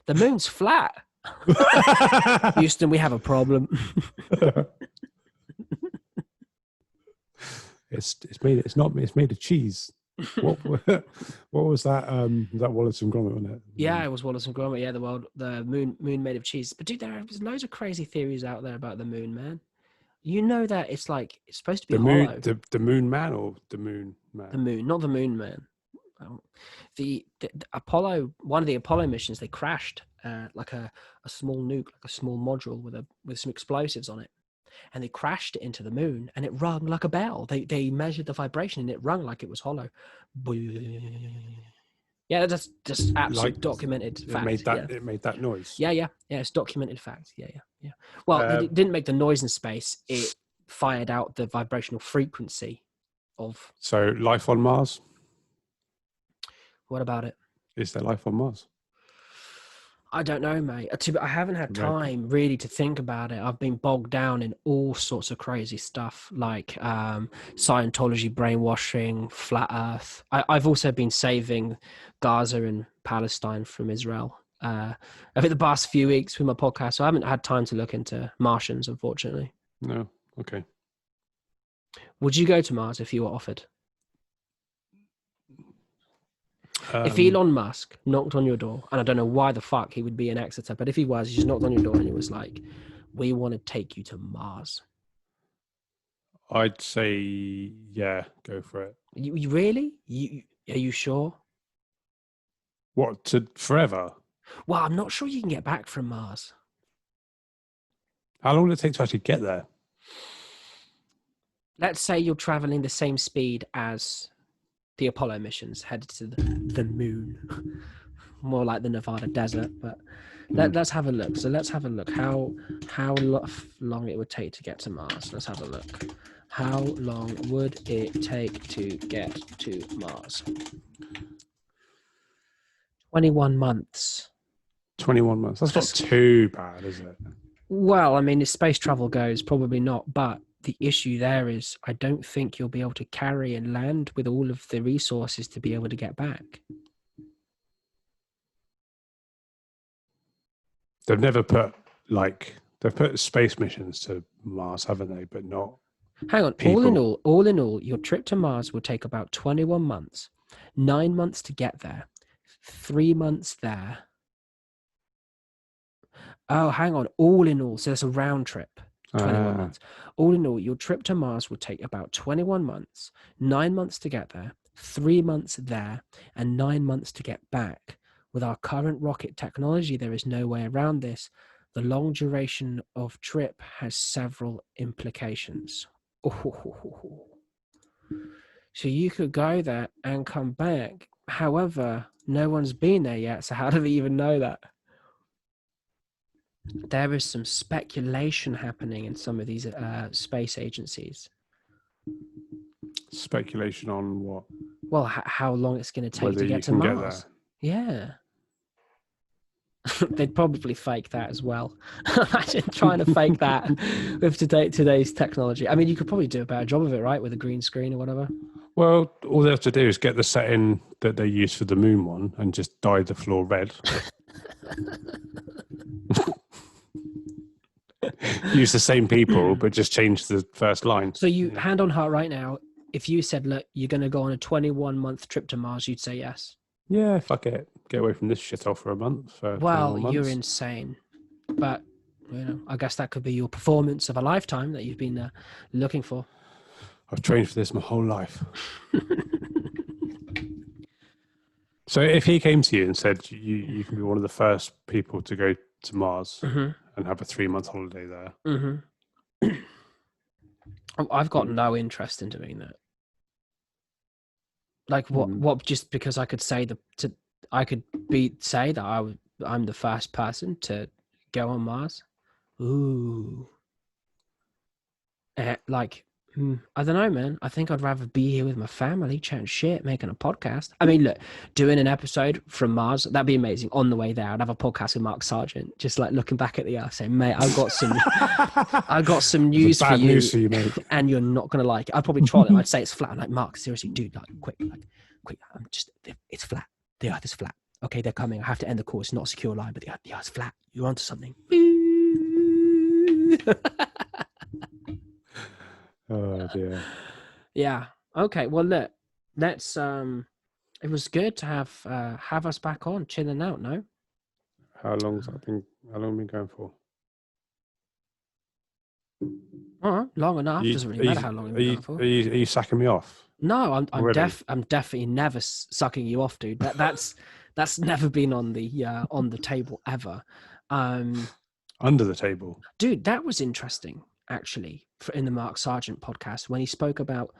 the moon's flat. Houston, we have a problem. It's made of cheese. What was that? That Wallace and Gromit, wasn't it? Yeah, it was Wallace and Gromit. Yeah, the moon made of cheese. But dude, there's loads of crazy theories out there about the moon, man. You know that it's supposed to be hollow. The moon man or the moon man? The moon, not the moon man. The Apollo, one of the Apollo missions, they crashed like a small nuke, like a small module with some explosives on it. And they crashed it into the moon, and it rung like a bell. They measured the vibration, and it rung like it was hollow. Yeah, that's just absolute documented fact. It made that noise. Yeah, it's documented fact. Yeah. Well, it didn't make the noise in space. It fired out the vibrational frequency of. So, life on Mars? What about it? Is there life on Mars? I don't know, mate. I haven't had time really to think about it. I've been bogged down in all sorts of crazy stuff, like Scientology, brainwashing, flat Earth. I've also been saving Gaza and Palestine from Israel over the past few weeks with my podcast. So I haven't had time to look into Martians, unfortunately. No. Okay. Would you go to Mars if you were offered? If Elon Musk knocked on your door, and I don't know why the fuck he would be in Exeter, but if he was, he just knocked on your door and he was like, we want to take you to Mars. I'd say, yeah, go for it. You really? Are you sure? What, to forever? Well, I'm not sure you can get back from Mars. How long will it take to actually get there? Let's say you're traveling the same speed as the Apollo missions headed to the moon. More like the Nevada desert, but let's have a look. So let's have a look how long it would take to get to Mars. Let's have a look. How long would it take to get to Mars? 21 months. 21 months. That's not too bad, is it? Well, I mean, as space travel goes, probably not, but the issue there is I don't think you'll be able to carry and land with all of the resources to be able to get back. They've put space missions to Mars, haven't they? But not. Hang on. People. All in all, your trip to Mars will take about 21 months, 9 months to get there, 3 months there. Oh, hang on. All in all, so that's a round trip. 21 months. All in all, your trip to Mars will take about 21 months, 9 months to get there, 3 months there, and 9 months to get back. With our current rocket technology, there is no way around this. The long duration of trip has several implications. Oh. So you could go there and come back. However, no one's been there yet, so how do we even know that? There is some speculation happening in some of these space agencies. Speculation on what? Well, how long it's going to take to get to Mars. Yeah. They'd probably fake that as well. Imagine trying to fake that with today's technology. I mean, you could probably do a better job of it, right? With a green screen or whatever. Well, all they have to do is get the setting that they use for the moon one and just dye the floor red. use the same people, but just change the first line. So you, hand on heart right now, if you said, look, you're going to go on a 21-month trip to Mars, you'd say yes. Yeah, fuck it. Get away from this shithole for a month. Well, you're insane. But, I guess that could be your performance of a lifetime that you've been looking for. I've trained for this my whole life. So if he came to you and said, you can be one of the first people to go to Mars and have a 3-month holiday there. I've got no interest in doing that. Like what? Just because I could say say that I'm the first person to go on Mars. Ooh, I don't know, man. I think I'd rather be here with my family, chatting shit, making a podcast. I mean, look, doing an episode from Mars, that'd be amazing. On the way there, I'd have a podcast with Mark Sargent, just like looking back at the Earth, saying, "Mate, I got some news for you, mate. And you're not gonna like it." I'd probably troll him. I'd say it's flat. I'm like, Mark, seriously, dude, quick. It's flat. The Earth is flat. Okay, they're coming. I have to end the call. It's not a secure line, but the Earth's flat. You're onto something. Oh dear. Yeah. Okay. Well, look. Let's. It was good to have us back on, chilling out. No. How long have we been going for? Long enough. Doesn't really matter how long we've been going for. Are you sacking me off? No, I'm definitely never sucking you off, dude. That's never been on the table ever. Under the table, dude. That was interesting, actually, in the Mark Sargent podcast when he spoke about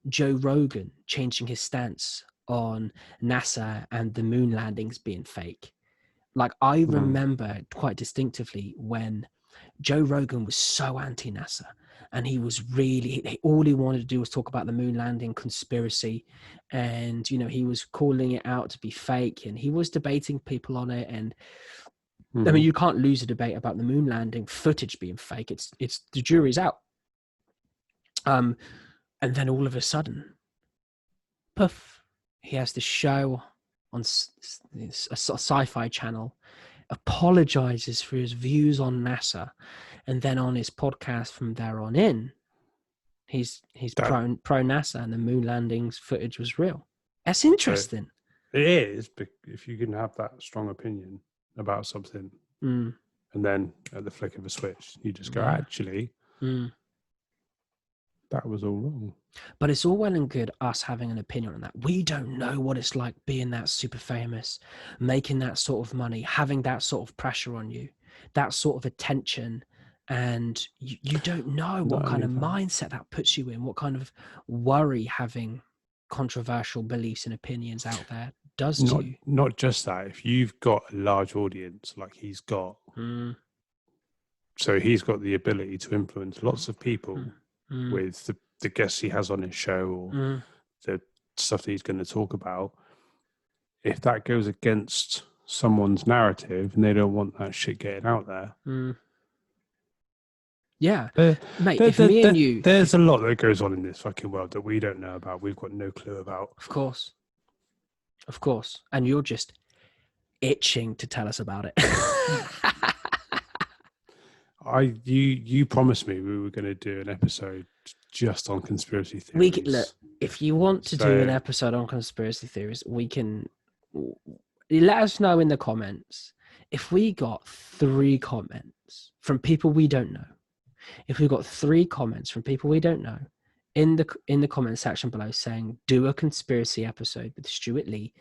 Joe Rogan changing his stance on NASA and the moon landings being fake. Like, I remember quite distinctively when Joe Rogan was so anti-NASA, and he was really, all he wanted to do was talk about the moon landing conspiracy, and he was calling it out to be fake, and he was debating people on it. And I mean, you can't lose a debate about the moon landing footage being fake. It's the jury's out. And then all of a sudden, poof, he has this show on a sci-fi channel, apologizes for his views on NASA, and then on his podcast from there on in, he's pro NASA, and the moon landings footage was real. That's interesting. It is, if you can have that strong opinion about something, and then at the flick of a switch, you just go, actually, that was all wrong. But it's all well and good us having an opinion on that. We don't know what it's like being that super famous, making that sort of money, having that sort of pressure on you, that sort of attention. And you don't know what kind of mindset that puts you in, what kind of worry having controversial beliefs and opinions out there does to you. Not just that. If you've got a large audience like he's got, so he's got the ability to influence lots of people with the guests he has on his show or the stuff that he's going to talk about. If that goes against someone's narrative and they don't want that shit getting out there. Yeah, mate, if me and you... There's a lot that goes on in this fucking world that we don't know about. We've got no clue about. Of course. And you're just itching to tell us about it. You promised me we were going to do an episode just on conspiracy theories. Look, if you want to do an episode on conspiracy theories, we can... Let us know in the comments. If we got 3 comments from people we don't know, if we got 3 comments from people we don't know in the comment section below saying, do a conspiracy episode with Stewart Lee,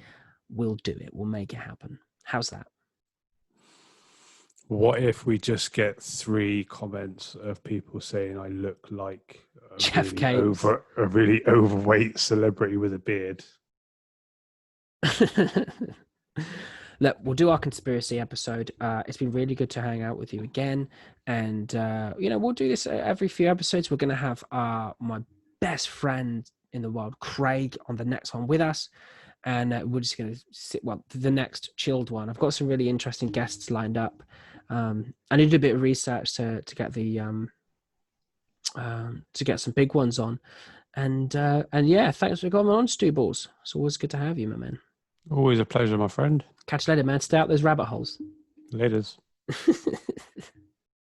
we'll do it. We'll make it happen. How's that? What if we just get 3 comments of people saying I look like Jeff a really overweight celebrity with a beard? Look, we'll do our conspiracy episode. It's been really good to hang out with you again. And, we'll do this every few episodes. We're going to have my best friend in the world, Craig, on the next one with us. And we're just going to sit, the next chilled one. I've got some really interesting guests lined up. I need to do a bit of research to get to get some big ones on. And yeah, thanks for coming on, Stu Balls. It's always good to have you, my man. Always a pleasure, my friend. Catch you later, man. Stay out those rabbit holes. Laters.